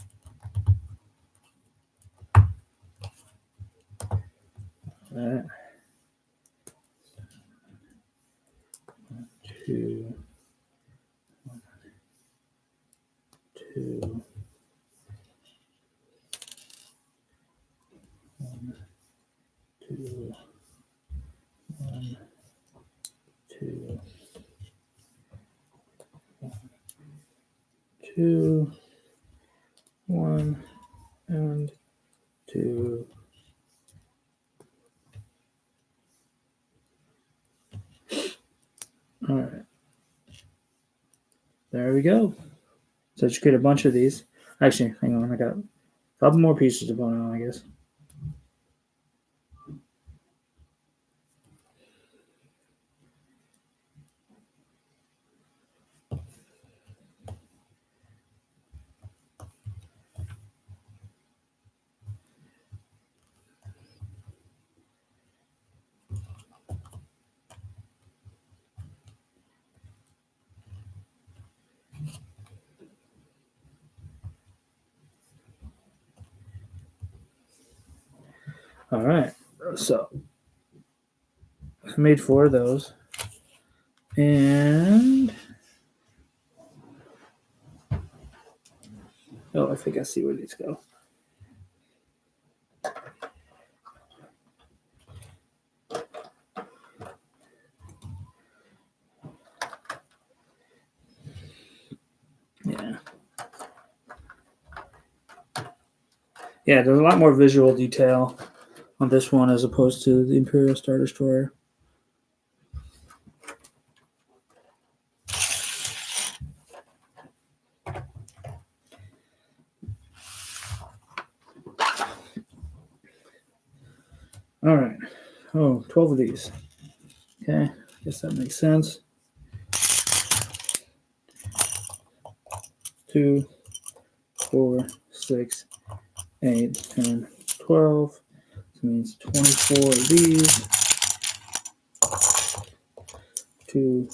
All right. 2, 2, 1, 2, 1, 2, 2, 1, and 2. All right. There we go. So just create a bunch of these. Actually, hang on. I got a couple more pieces to put on, I guess. All right. So I made 4 of those. And I think I see where these go. Yeah, there's a lot more visual detail on this one as opposed to the Imperial Star Destroyer. All right. 12 of these. Okay, guess that makes sense. 2, 4, 6, 8, 10, 12. That means 24 of these. 2,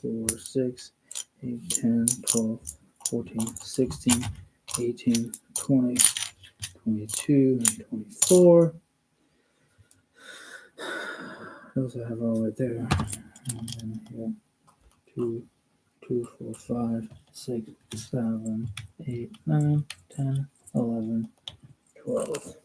4, 6, 8, 10, 12, 14, 16, 18, 20, 22, 24. Those I have all right there. And then here, 2, 4, 5, 6, 7, 8, 9, 10, 11, 12.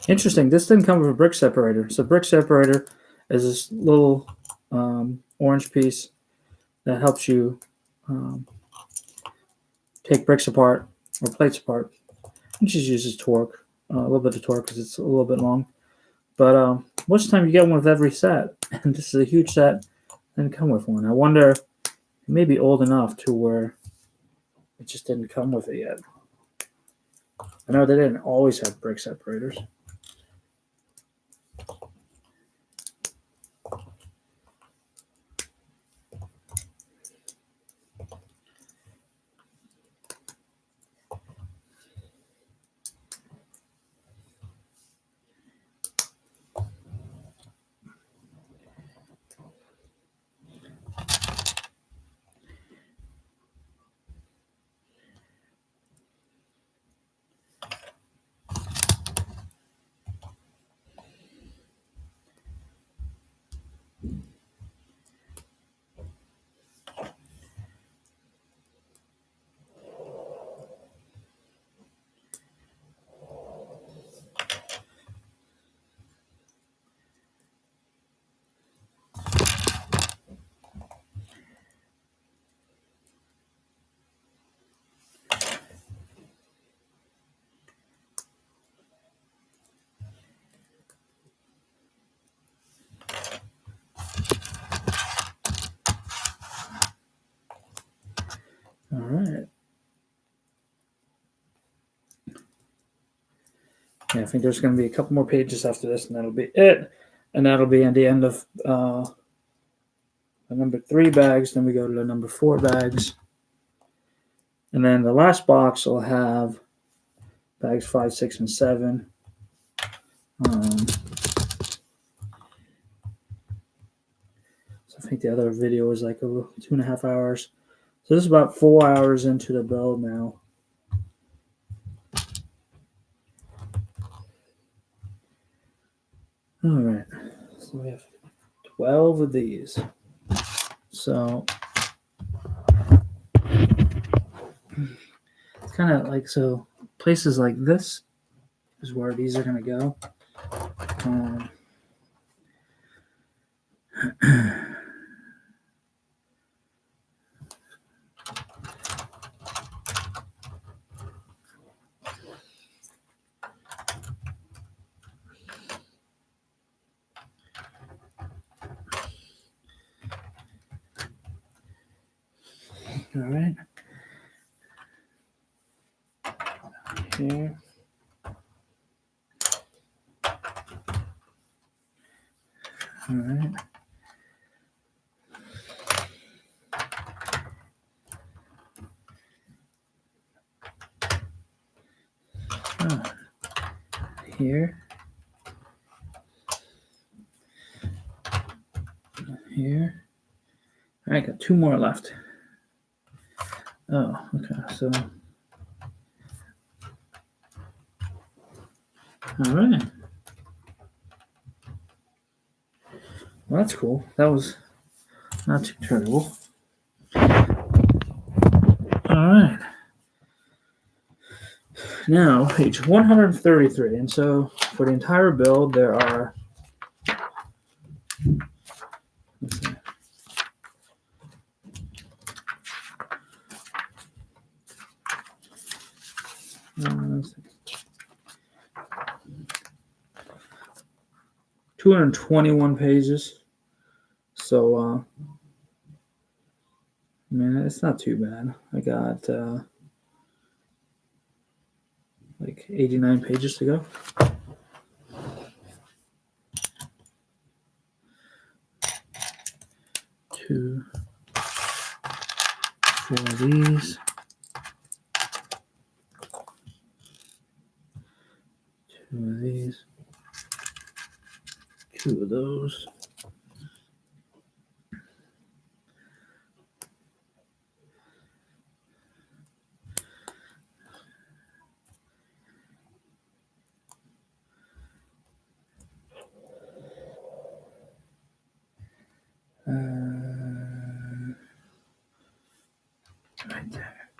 Interesting. This didn't come with a brick separator. So brick separator is this little orange piece that helps you take bricks apart or plates apart. It just uses torque, a little bit of torque because it's a little bit long. But most of the time you get one with every set, and this is a huge set. Didn't come with one. I wonder, it may be old enough to where it just didn't come with it yet. I know they didn't always have brick separators. All right. Yeah, I think there's going to be a couple more pages after this, and that'll be it. And that'll be at the end of the number 3 bags. Then we go to the number 4 bags. And then the last box will have bags 5, 6, and 7. So I think the other video was like 2.5 hours. So this is about 4 hours into the build now. All right. So we have 12 of these. So it's kind of like, so places like this is where these are going to go. All right. Here. All right. Here. Here. All right, got 2 more left. Oh, okay. So, all right. Well, that's cool. That was not too terrible. All right. Now, page 133. And so for the entire build, there are, let's see, let's see, 221 pages. So, man, it's not too bad. I got like 89 pages to go. Two, four of these. Two of these. Two of those. Right there.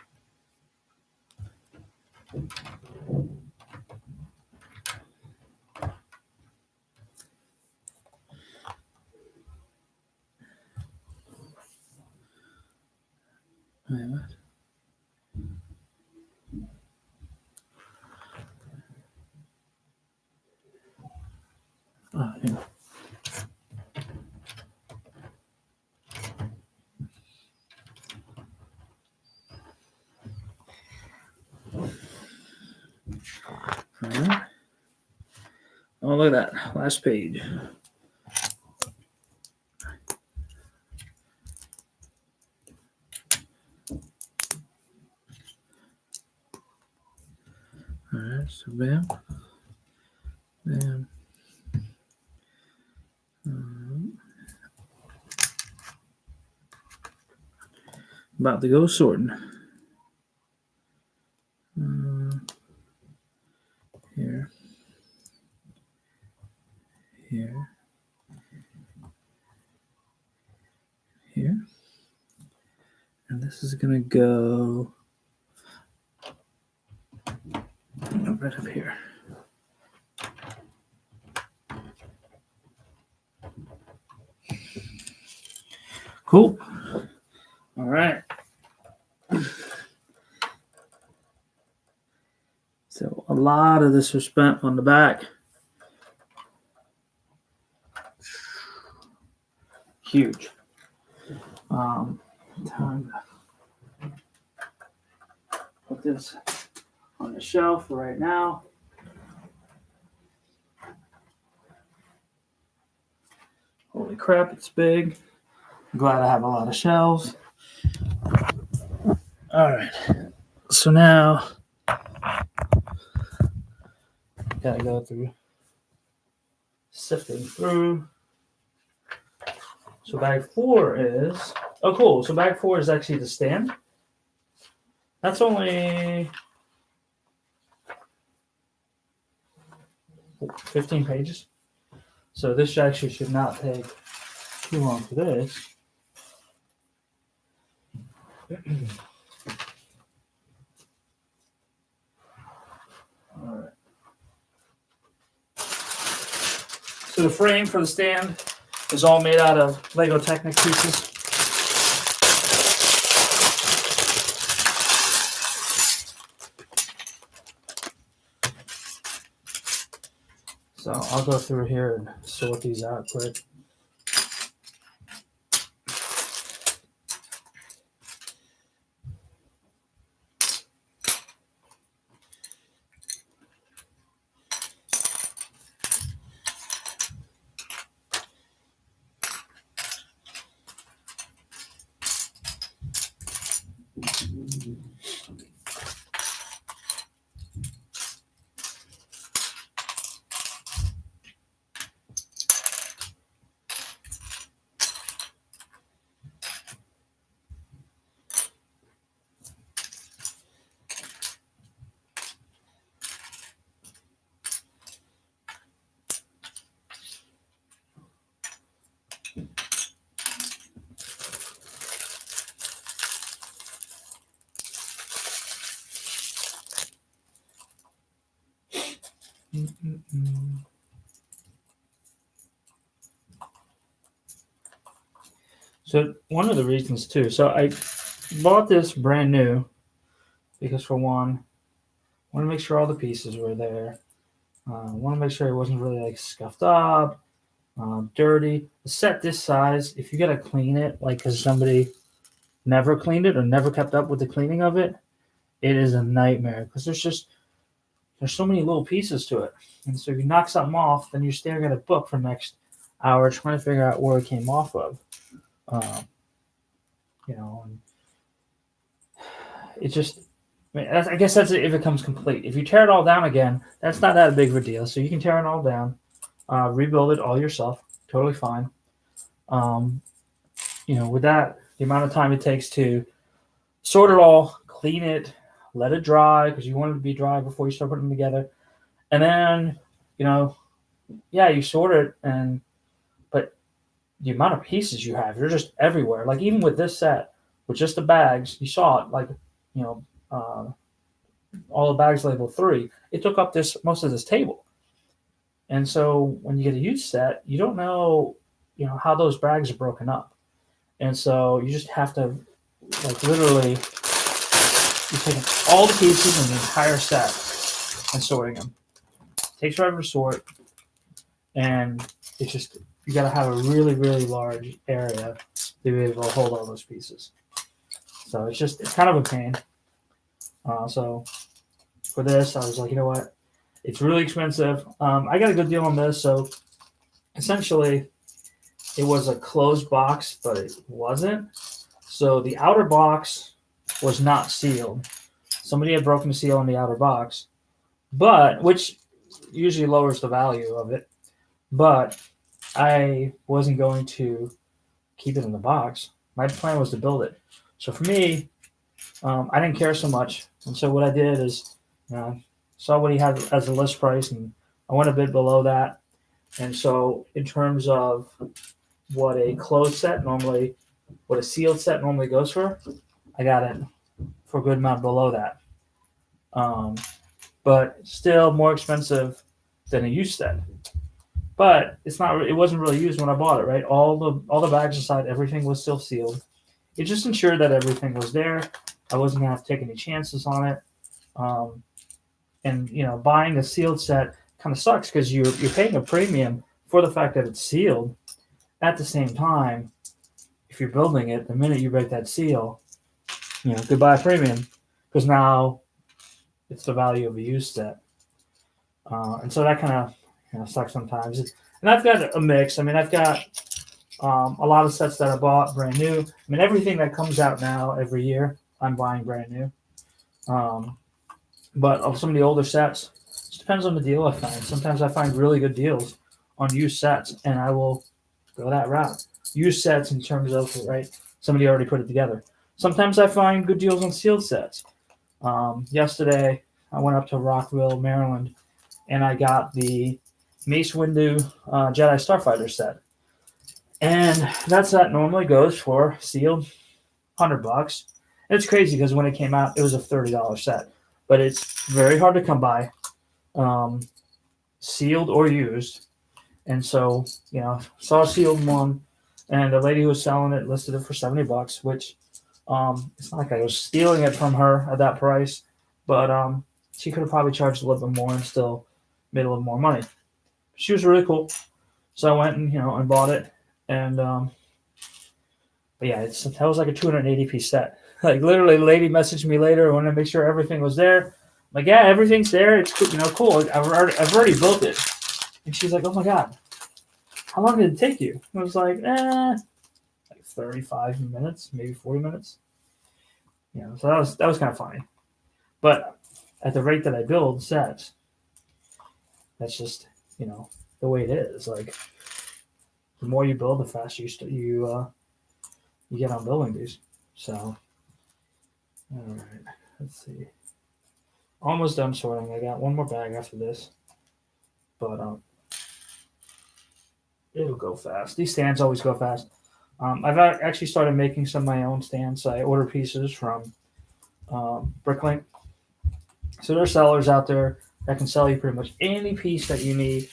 Wait, what? Oh, yeah. All right. Oh, look at that. Last page. All right. So, bam. Bam. About to go sorting. Here. Here. Here. And this is going to go right up here. Cool. All right. So a lot of this was spent on the back. Huge. Time to put this on the shelf right now. Holy crap, it's big. I'm glad I have a lot of shelves. All right. So now, gotta go through sifting through. So bag 4 is, oh cool. So bag 4 is actually the stand. That's only 15 pages. So this actually should not take too long for this. All right. So the frame for the stand is all made out of Lego Technic pieces. So I'll go through here and sort these out quick. So one of the reasons too. So I bought this brand new because for one, I want to make sure all the pieces were there. I want to make sure it wasn't really like scuffed up, dirty. A set this size, if you gotta clean it, like because somebody never cleaned it or never kept up with the cleaning of it, it is a nightmare because there's so many little pieces to it, and so if you knock something off, then you're staring at a book for the next hour trying to figure out where it came off of. Um, and it just. I guess that's if it comes complete. If you tear it all down again, that's not that big of a deal. So you can tear it all down, rebuild it all yourself, totally fine. With that, the amount of time it takes to sort it all, clean it, let it dry because you want it to be dry before you start putting them together, and then you sort it, but the amount of pieces you have, you're just everywhere. Like even with this set, with just the bags, you saw it. Like all the bags labeled 3. It took up most of this table, and so when you get a used set, you don't know how those bags are broken up, and so you just have to literally you're taking all the pieces in the entire set and sorting them. It takes forever to sort, and it's just you got to have a really really large area to be able to hold all those pieces. So it's kind of a pain. So for this, I was like, you know what? It's really expensive. I got a good deal on this. So essentially, it was a closed box, but it wasn't. So the outer box was not sealed. Somebody had broken the seal on the outer box, which usually lowers the value of it. But I wasn't going to keep it in the box. My plan was to build it. So for me, I didn't care so much. And so what I did is saw what he had as a list price, and I went a bit below that. And so in terms of what a sealed set normally goes for, I got it for a good amount below that. But still more expensive than a used set. But it wasn't really used when I bought it, right? All the bags aside, everything was still sealed. It just ensured that everything was there. I wasn't gonna have to take any chances on it. And buying a sealed set kind of sucks because you're paying a premium for the fact that it's sealed. At the same time, if you're building it, the minute you break that seal, goodbye premium, because now it's the value of a used set. And so that kind of sucks sometimes. And I've got a mix. I mean, I've got a lot of sets that I bought brand new. I mean, everything that comes out now every year, I'm buying brand new. But of some of the older sets, it depends on the deal I find. Sometimes I find really good deals on used sets, and I will go that route. Used sets in terms of, right, somebody already put it together. Sometimes I find good deals on sealed sets. Yesterday, I went up to Rockville, Maryland, and I got the Mace Windu Jedi Starfighter set. And that set normally goes for sealed $100. And it's crazy because when it came out, it was a $30 set. But it's very hard to come by, sealed or used. And so, saw a sealed one, and the lady who was selling it listed it for $70, which it's not like I was stealing it from her at that price, but she could have probably charged a little bit more and still made a little more money. She was really cool. So I went and, and bought it. And, but yeah, that was like a 280 piece set. Like literally, the lady messaged me later. I wanted to make sure everything was there. I'm like, yeah, everything's there. It's cool. I've already built it. And she's like, oh my god, how long did it take you? I was like 35 minutes, maybe 40 minutes. So that was kind of funny. But at the rate that I build sets, that's just the way it is. Like the more you build, the faster you get on building these. So. All right, let's see. Almost done sorting. I got one more bag after this, but it'll go fast. These stands always go fast. I've actually started making some of my own stands. I order pieces from Bricklink. So there are sellers out there that can sell you pretty much any piece that you need.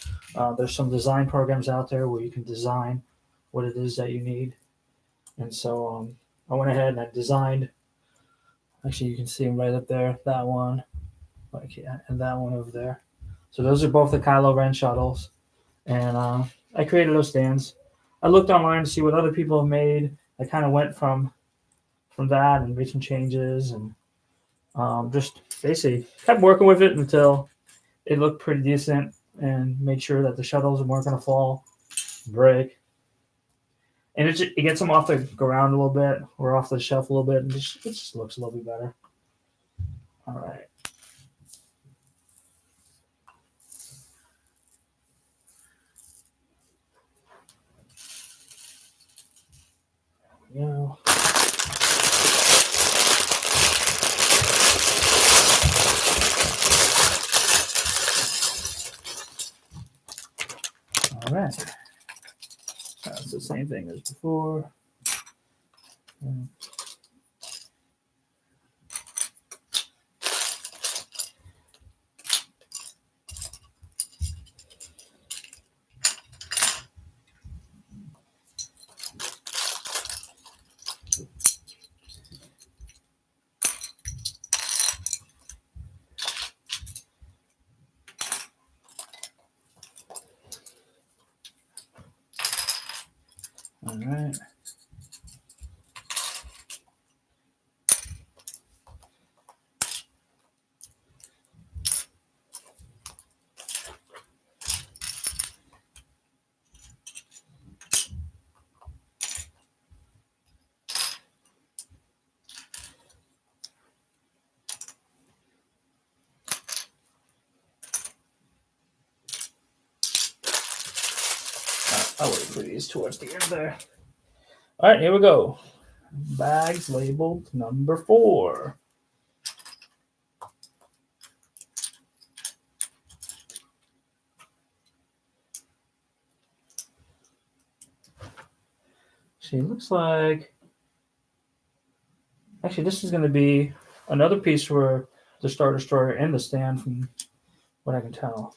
There's some design programs out there where you can design what it is that you need. And so I went ahead and I designed. Actually, you can see them right up there. That one, like yeah, and that one over there. So those are both the Kylo Ren shuttles, and I created those stands. I looked online to see what other people have made. I kind of went from that and made some changes, and just basically kept working with it until it looked pretty decent, and made sure that the shuttles weren't going to fall, break, and it gets them off the ground a little bit or off the shelf a little bit, and it just looks a little bit better. All right. Yeah. All right. That's the same thing as before. All right. I'll wait for these towards the end there. All right, here we go. Bags labeled number 4. See, it looks like actually this is going to be another piece for the Star Destroyer and the stand, from what I can tell.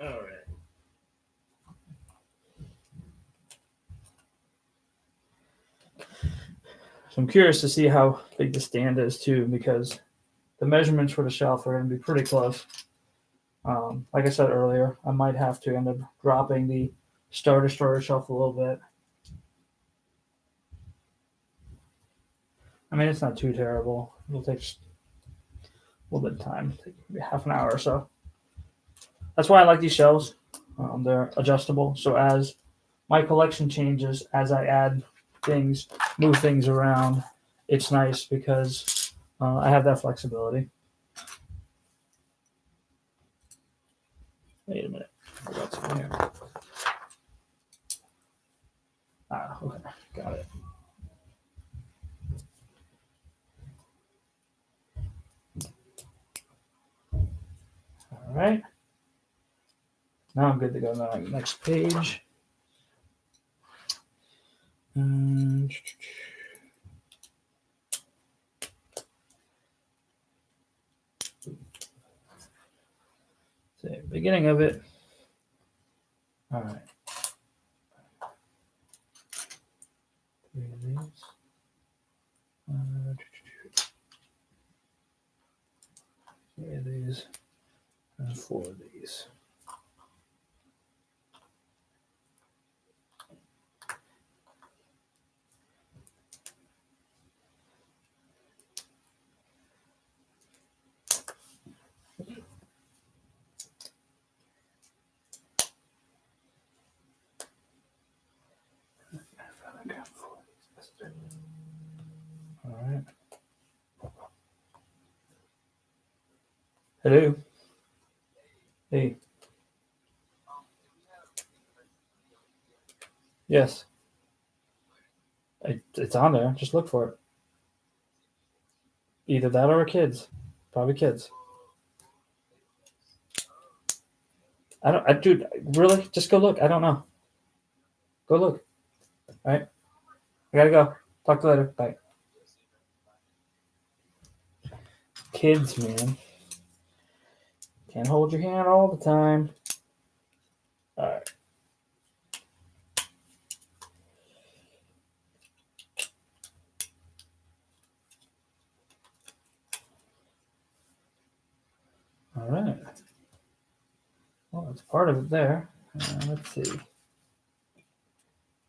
All right. So I'm curious to see how big the stand is too, because the measurements for the shelf are going to be pretty close. Like I said earlier, I might have to end up dropping the Star Destroyer shelf a little bit. I mean, it's not too terrible. It'll take a little bit of time, take maybe half an hour or so. That's why I like these shelves. They're adjustable, so as my collection changes, as I add things, move things around, it's nice because I have that flexibility. Wait a minute. I got something here. Okay. Got it. All right. Now I'm good to go to the next page. The beginning of it. All right. 3 of these. 3 of these. And 4 of these. All right. Hello. Hey. Yes. It's on there. Just look for it. Either that or kids. Probably kids. Dude, really? Just go look. I don't know. Go look. All right. I gotta go. Talk to you later. Bye. kids, man. Can't hold your hand all the time. All right. All right. Well, that's part of it there. Let's see.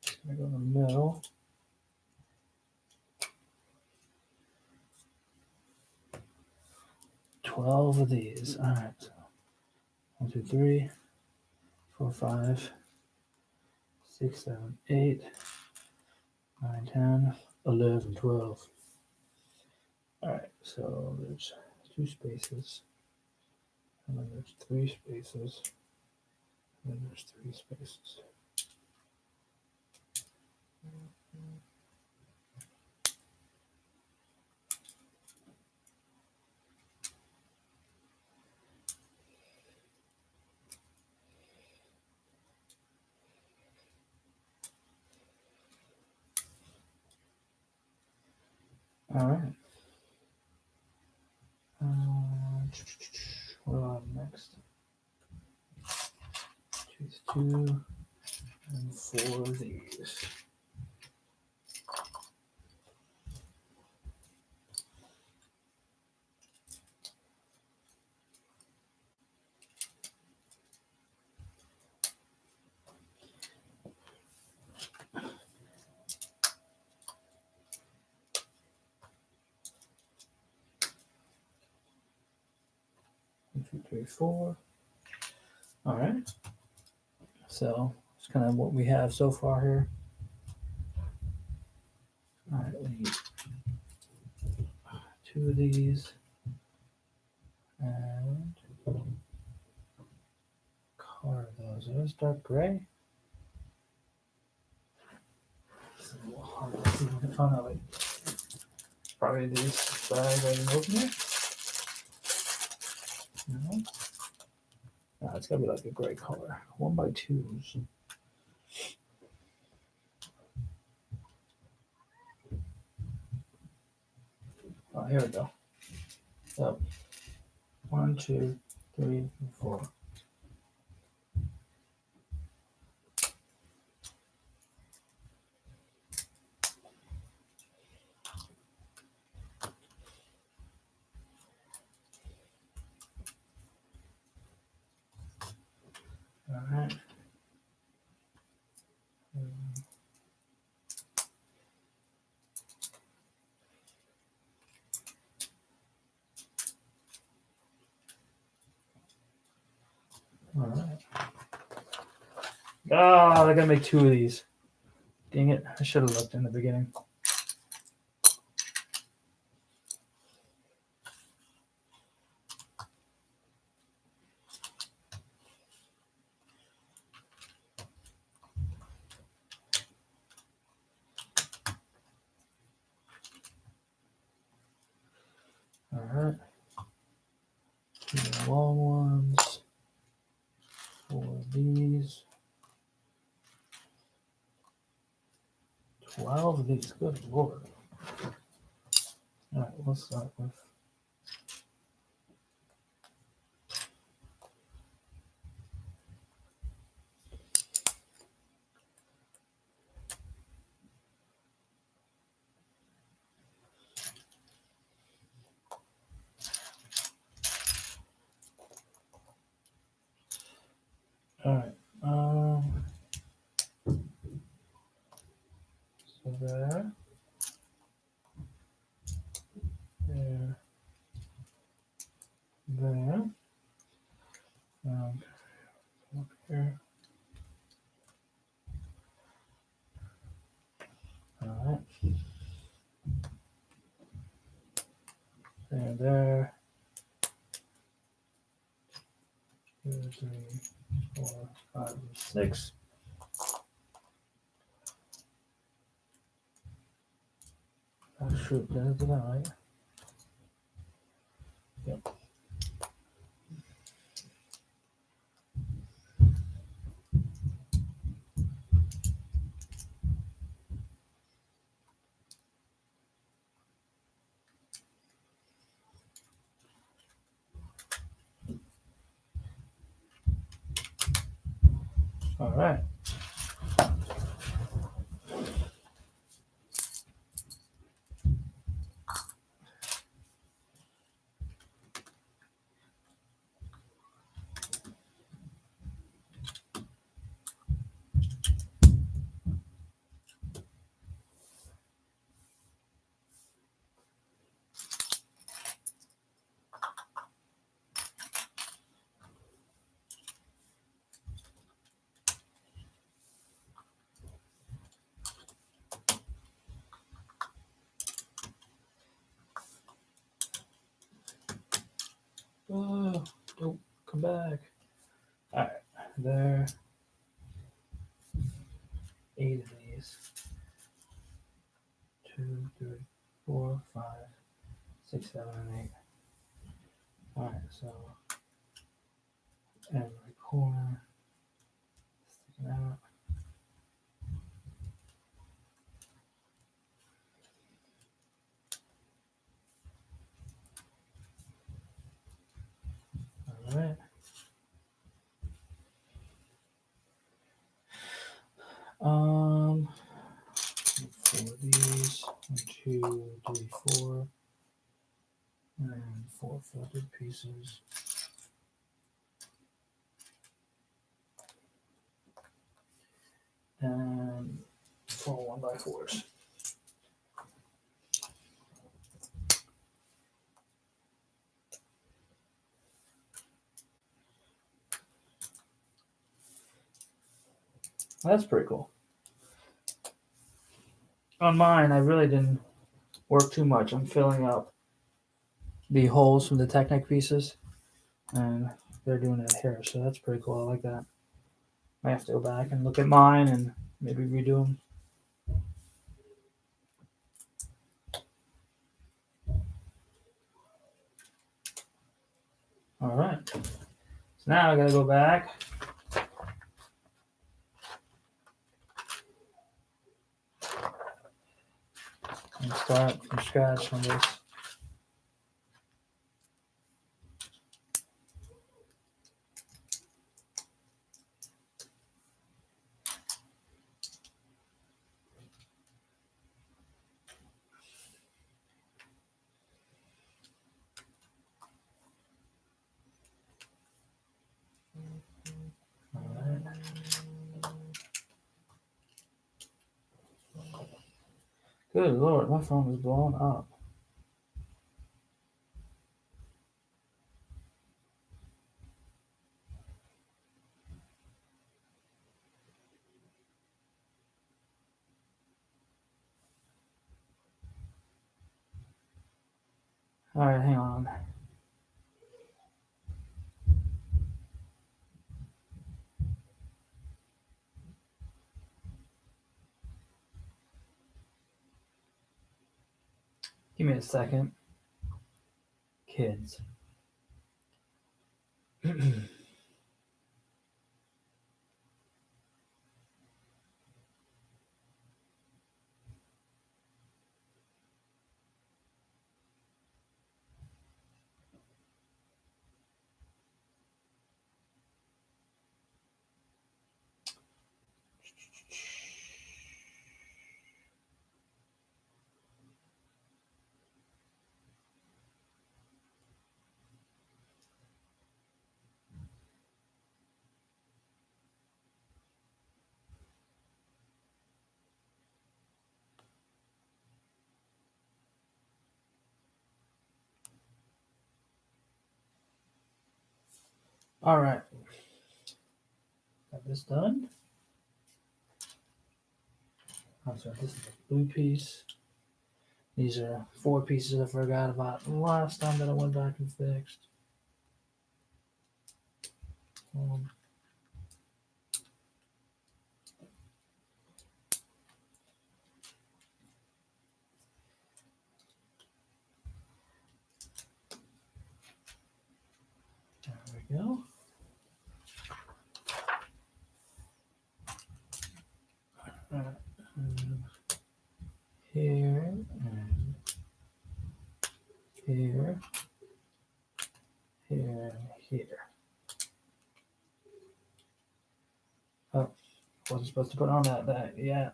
Just gonna go in the middle. $12 of these. All right. So 1, 2, 3, 4, 5, 6, 7, 8, 9, 10, 11, 12. All right. So there's 2 spaces. And then there's 3 spaces. And then there's 3 spaces. All right. What do I have next? Choose 2 and 4 of these. One, 2, 3, 4. All right. So it's kind of what we have so far here. All right, we need 2 of these and color those. Are those dark gray? It's a little hard to see. Oh no, wait. Probably these bag I didn't open it. No. No, it's gotta be like a gray color. 1x2s. Oh, here we go. So 1, 2, 3, 4. All right. All right. Oh, I gotta make 2 of these. Dang it. I should have looked in the beginning. All right. 2 long ones. 4 of these. 12 of these. Good lord. All right, let's start with. All right. So there. There. There. Up here. All right. There. 2, 3, 4, 5, 6. Oh, shoot, did I do that right? Yep. All right. Oh, don't come back. All right, there. 8 of these. 2, 3, 4, 5, 6, 7, and 8. All right, so every corner, stick it out. All right. For these, 1, 2, 3, 4, and 4 folded pieces. And 4 1x4s. That's pretty cool. On mine, I really didn't work too much. I'm filling up the holes from the Technic pieces, and they're doing it here, so that's pretty cool. I like that. I have to go back and look at mine and maybe redo them. All right. So now I gotta go back and start from scratch on this. All right. Good Lord, my phone is blowing up. All right, hang on. Give me a second. Kids. All right. Got this done. Oh, sorry, this is the blue piece. These are 4 pieces I forgot about the last time that I went back and fixed. There we go. Here and here, here and here. Wasn't supposed to put on that yet.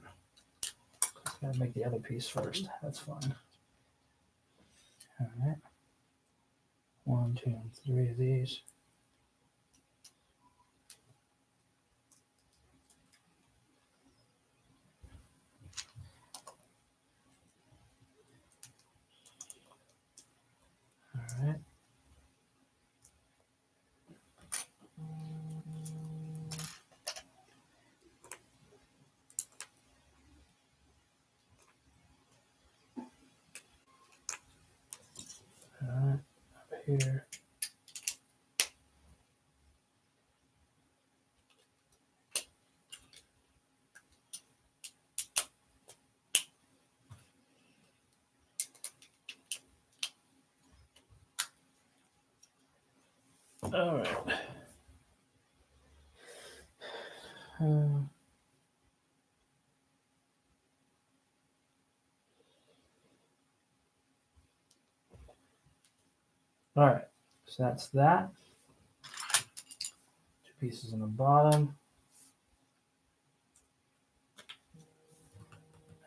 Gotta make the other piece first. That's fine. All right. 1, 2, and 3 of these. All right. All right. Up here. All right. All right. So that's that. 2 pieces on the bottom.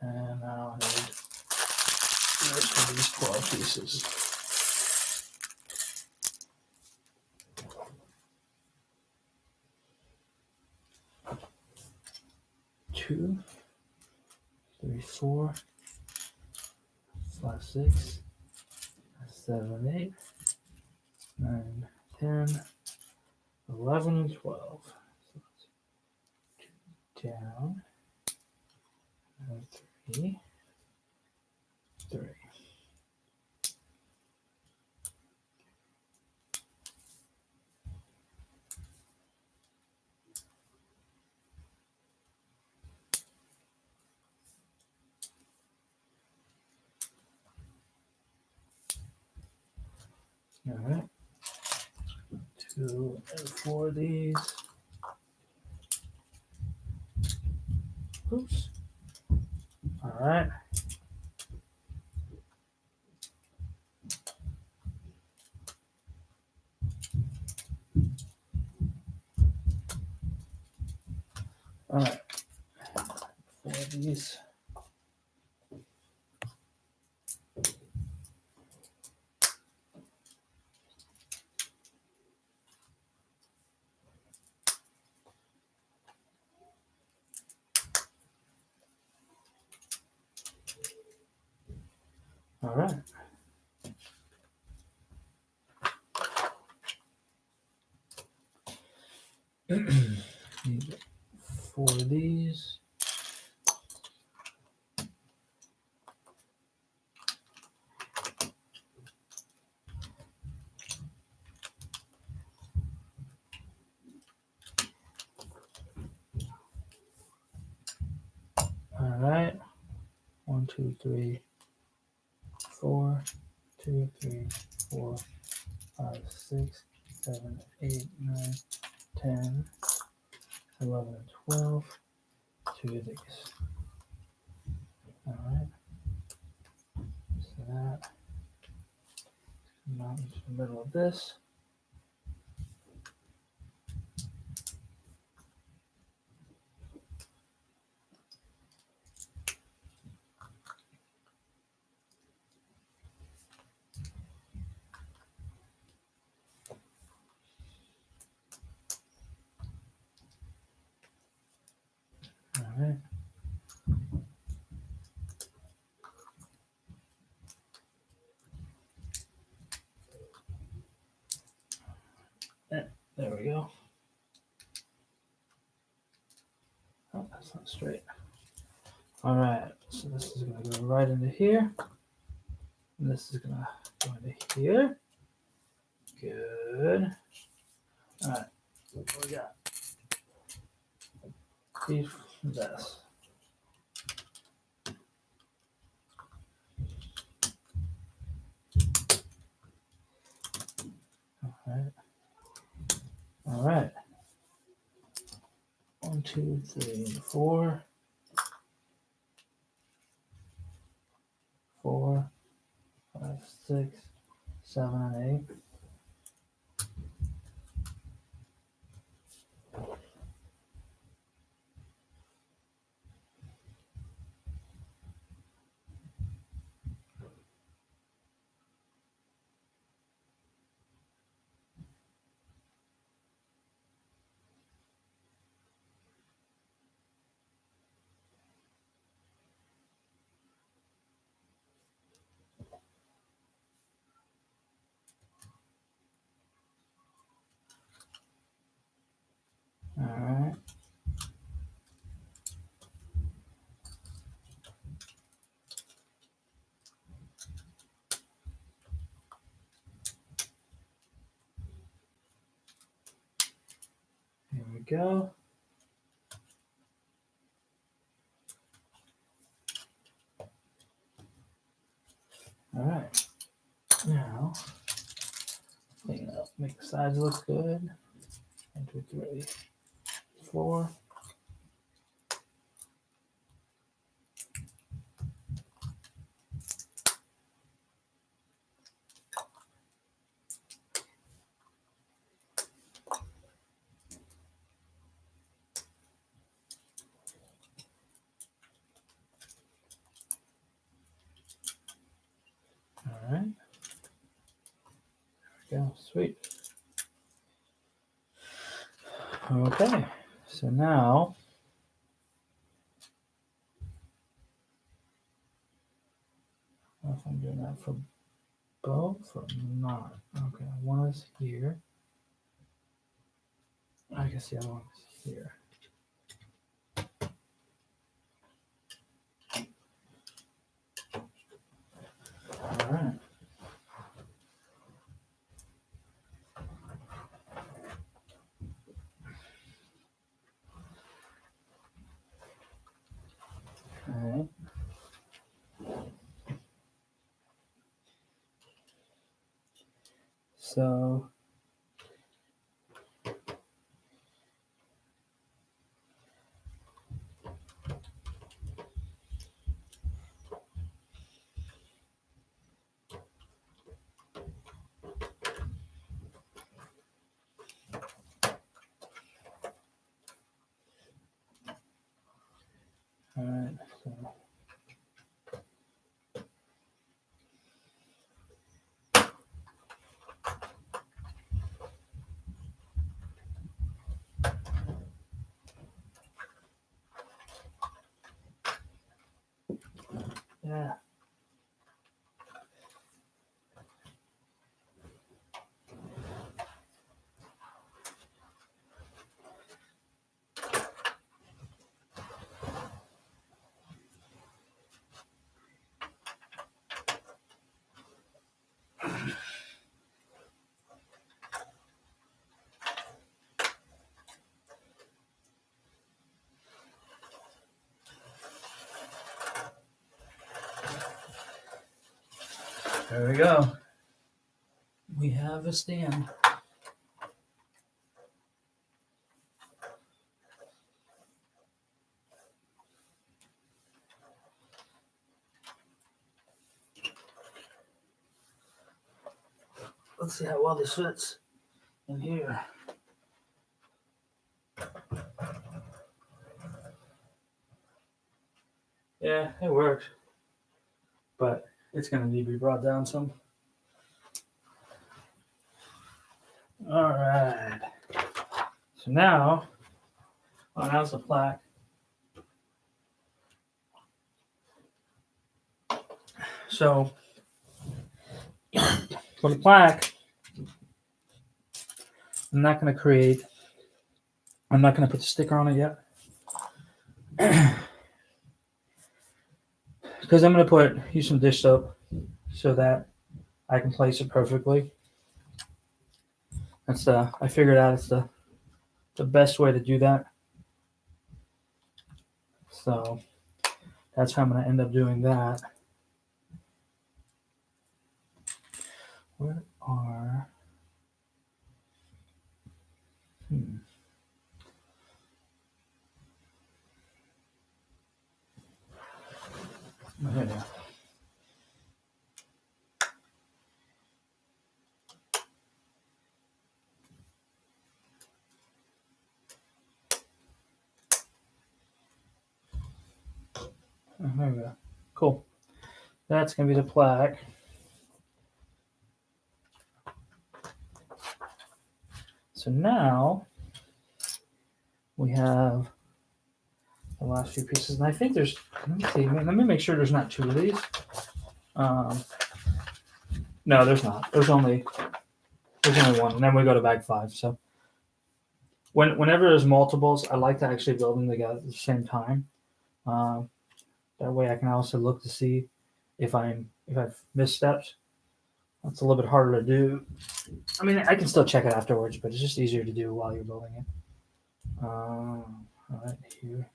And now I need the rest of these 12 pieces. Two, 3, 4, 5, 6, 7, 8, 9, 10, 11, and 12. So that's 2 down, and 3, 3. All right. 2 and 4 of these. Oops. All right. All right. 4 of these. All right. Need 4 of these. All right. 1, 2, 3, 4. 2, 3, 4, 5, 6, 7, 8, 9, 10, 11, and 12. 2 of these. All right. So that mount into the middle of this. All right. There we go. Oh, that's not straight. All right. So this is going to go right into here. And this is going to go into here. Good. All right. What we got? Beef vest. All right. All right. 1, 2, 3, 4. 4, 5, 6, 7, and 8. we go. All right. Now, clean it up. Make the sides look good. 1, 2, 3, 4. All right. There we go. Sweet. Okay. So now, I don't know if I'm doing that for both or not. Okay. One is here. I guess the other one is here. All right. All right. So, all right. So, yeah. There we go. We have a stand. Let's see how well this fits in here. Yeah, it works. But it's going to need to be brought down some. All right. So now, now's the plaque. So for the plaque, I'm not going to put the sticker on it yet. Because I'm going to use some dish soap so that I can place it perfectly. I figured out it's the best way to do that. So that's how I'm going to end up doing that. Where are... Yeah. There we go. Cool. That's going to be the plaque. So now we have the last few pieces, and I think there's. Let me see. Let me make sure there's not two of these. No, there's not. There's only one, and then we go to bag 5. So whenever there's multiples, I like to actually build them together at the same time. That way, I can also look to see if I've missed steps. That's a little bit harder to do. I mean, I can still check it afterwards, but it's just easier to do while you're building it. All right, here.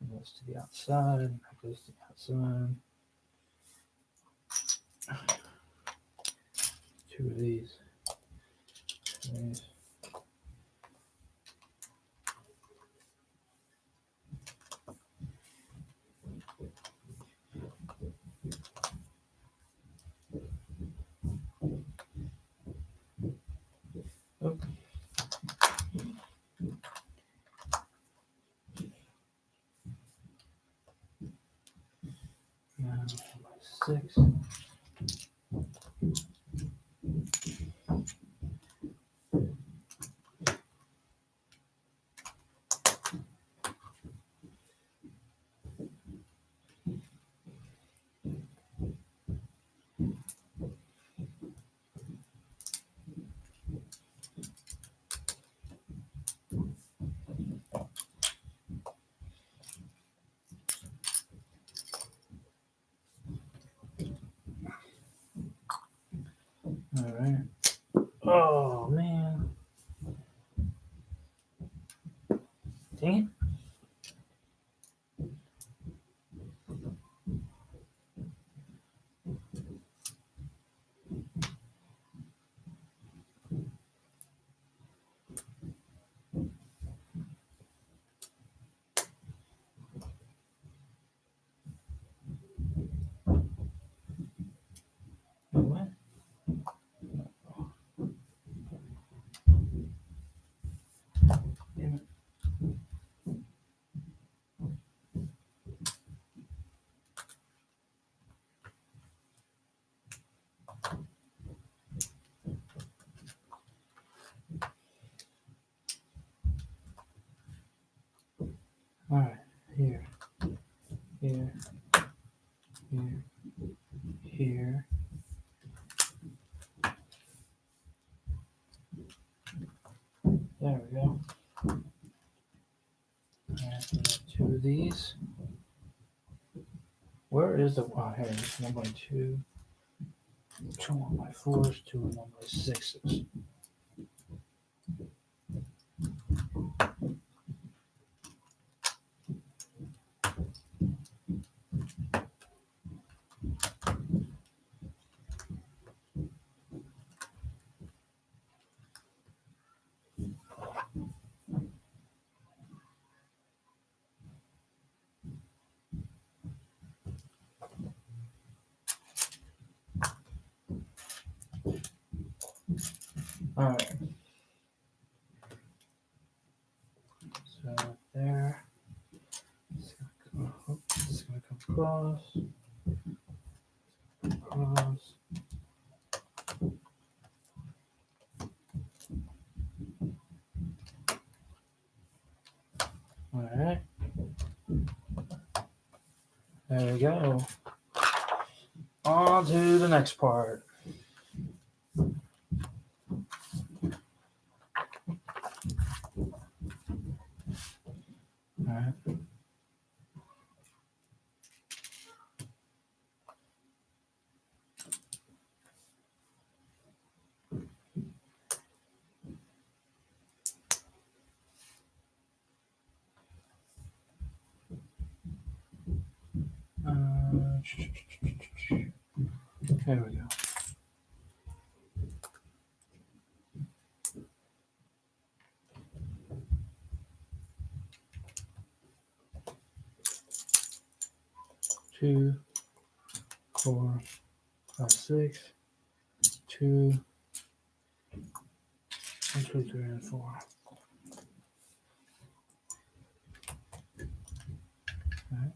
It goes to the outside. It goes to the outside. Two of these. Two of these. Oh. Now, 6. All right. Oh man. Dang it. What? Damn it. All right. Here. Here. Here. Here. There we go. All right. We got 2 of these. Where is the? Oh, here. 1x2. 2 1x4s. 2 1x6s. All right. So there. It's gonna come across. Across. All right. There we go. On to the next part. All right. There we go. Two, 4, 5, 6. 2, 1, 2, 3, and 4. All right.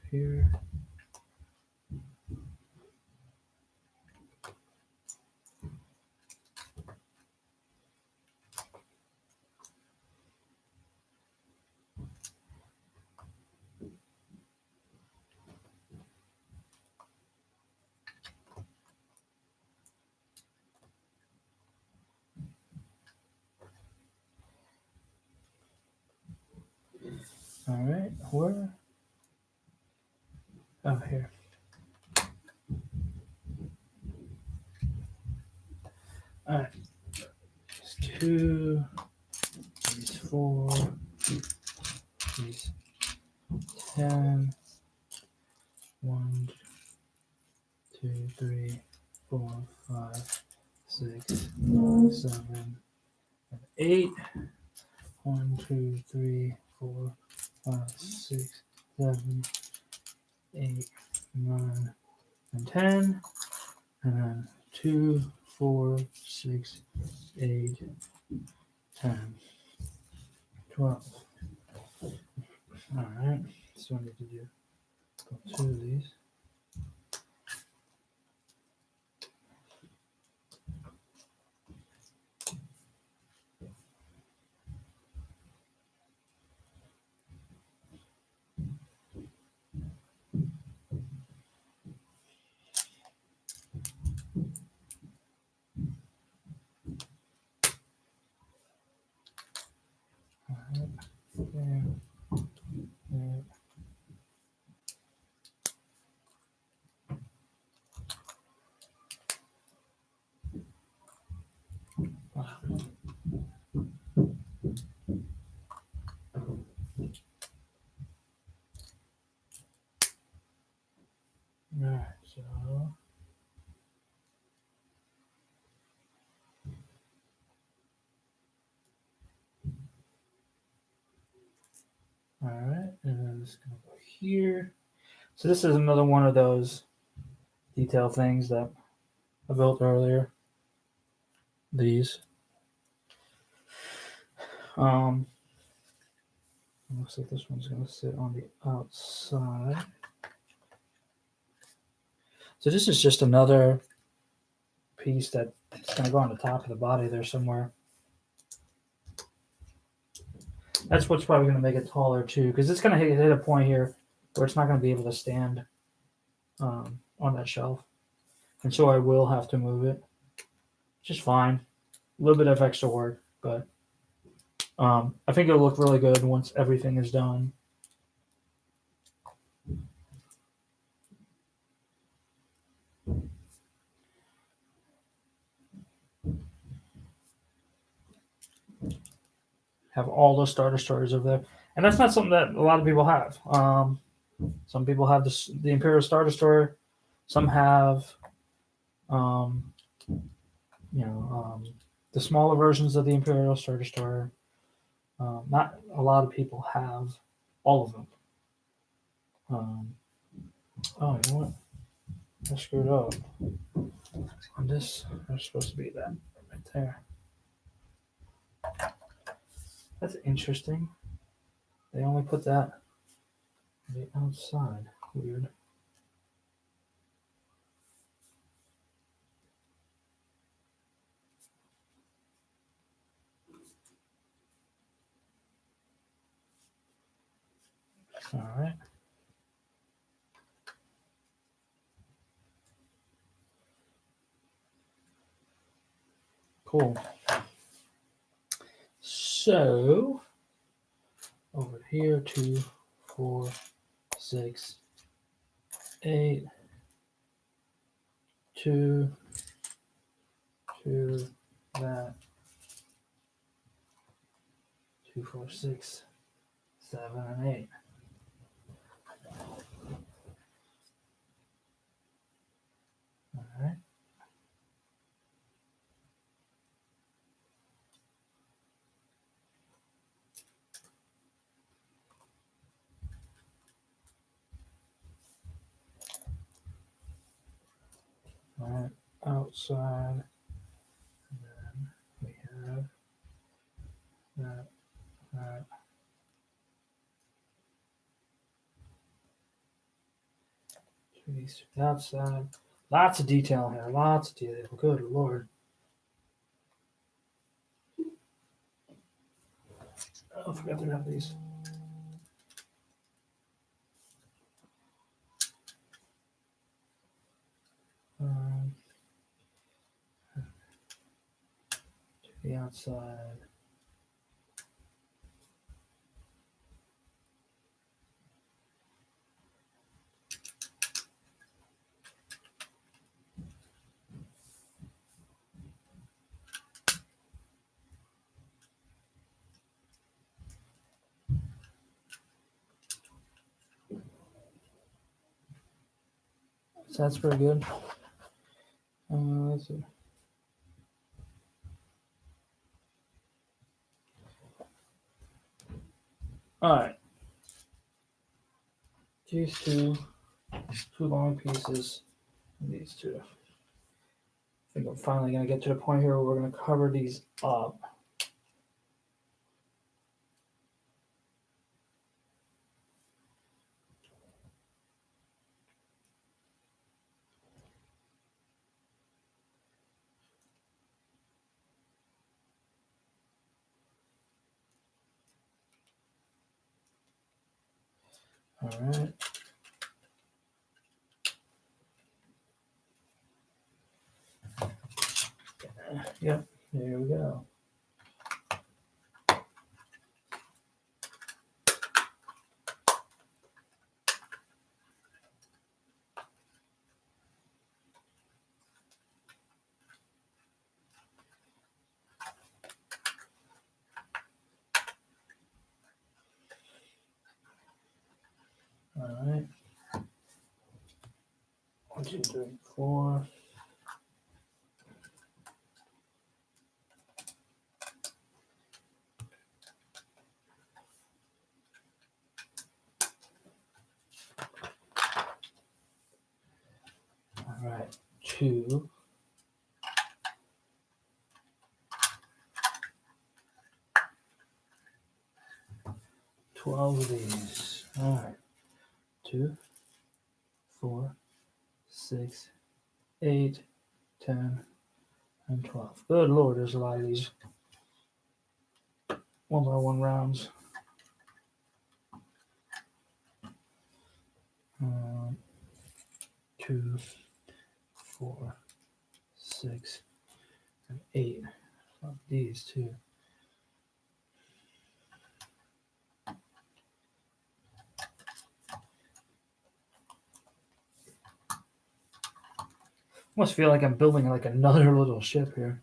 Here. All right. Where? Oh, here. All right. It's 2, 4, these 10, 1, 2, 3, 4, 5, 6, 7, and 8. 1, 2, 3, 4, 5, 6, 7, 8, 9, and 10. And then 2, 4, 6, 8, 10, 12. All right. So I need to do 2 of these. All right. There. There. All right. So. All right. And then it's going to go here. So this is another one of those detail things that I built earlier. These. Looks like this one's going to sit on the outside. So this is just another piece that's going to go on the top of the body there somewhere. That's what's probably going to make it taller too, because it's going to hit a point here where it's not going to be able to stand on that shelf. And so I will have to move it. Just fine. A little bit of extra work, but I think it'll look really good once everything is done. Have all those Star Destroyers over there. And that's not something that a lot of people have. Some people have the Imperial Star Destroyer. Some have, the smaller versions of the Imperial Star Destroyer. Not a lot of people have all of them. Oh, you know what? I screwed up. On this, there's supposed to be that right there. That's interesting. They only put that on the outside. Weird. All right. Cool. So over here, 2, 4, 6, 8, 2, that, 2, 4, 6, 7, and 8. All right. All right. Outside. And then we have that. Piece to the outside. Lots of detail here. Lots of detail. Good Lord. Oh, I forgot to have these. To the outside. So that's pretty good. Let's see. All right. These two long pieces, and these two. I think I'm finally going to get to the point here where we're going to cover these up. All right. Yep, there we go. All right. 1, 2, 3, 4. All right, 2. 12 of these. All right, 2, 4, 6, 8, 10, and 12. Good Lord, there's a lot of these 1x1 rounds. 2, 4, 6, and 8 of these too. Almost feel like I'm building like another little ship here.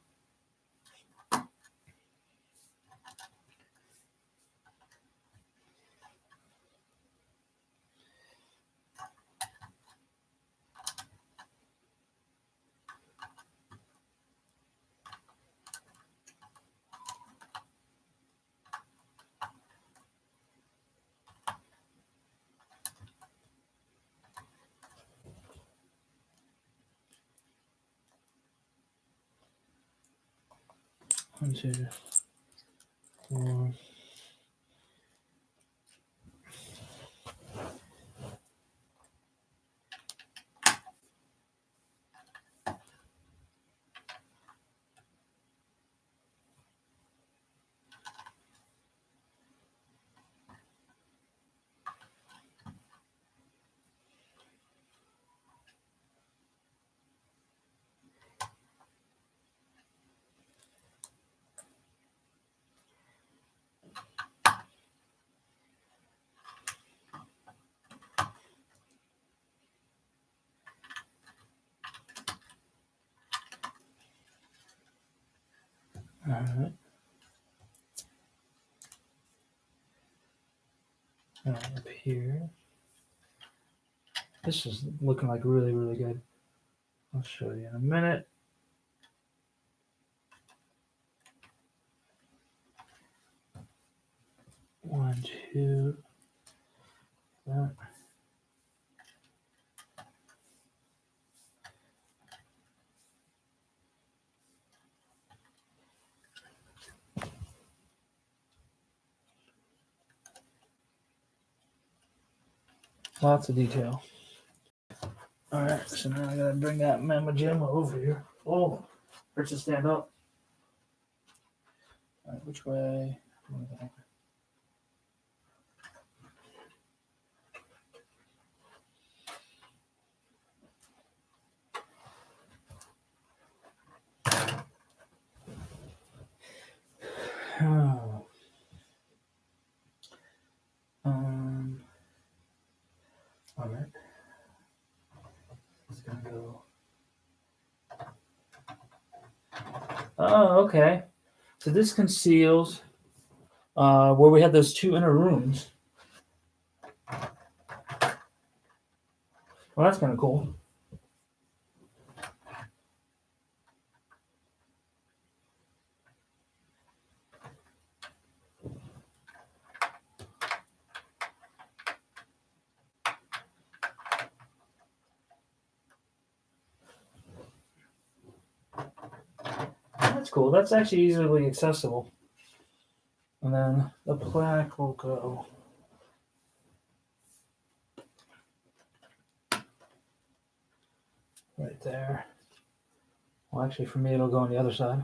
One, 2, 4. All right. Up here. This is looking like really, really good. I'll show you in a minute. One, 2. That. Lots of detail. All right, so now I gotta bring that Mama Gemma over here. Oh, hurts to stand up. All right, which way? Oh. All right. It's gonna go. Oh, okay. So this conceals where we had those 2 inner rooms. Well, that's kind of cool. That's cool. That's actually easily accessible. And then the plaque will go right there. Well, actually, for me, it'll go on the other side.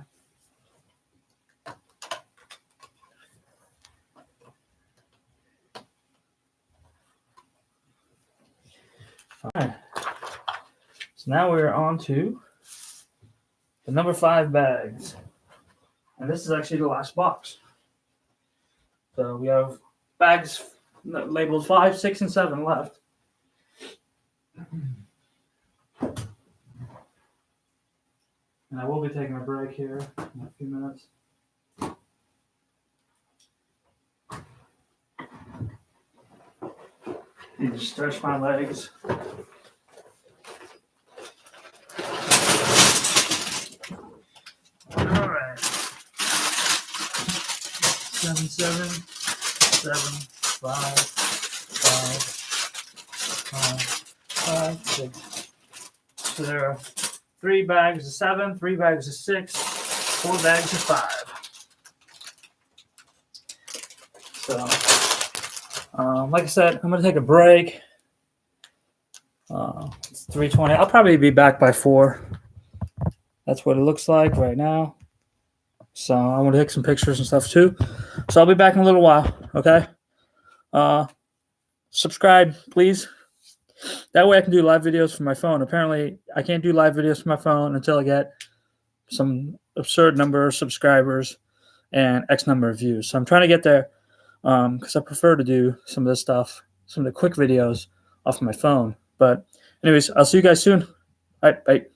All right. So now we're on to the number 5 bags. And this is actually the last box. So we have bags labeled 5, 6, and 7 left. And I will be taking a break here in a few minutes. Need to stretch my legs. All right. 7, 7, 7, 5, 5, 5, 5, 6. So there are 3 bags of 7, 3 bags of 6, 4 bags of 5. So, like I said, I'm going to take a break. It's 3:20. I'll probably be back by 4. That's what it looks like right now. So I want to take some pictures and stuff too. So I'll be back in a little while. Okay. Subscribe, please. That way I can do live videos from my phone. Apparently, I can't do live videos from my phone until I get some absurd number of subscribers and X number of views. So I'm trying to get there because I prefer to do some of this stuff, some of the quick videos off my phone. But anyways, I'll see you guys soon. All right, bye.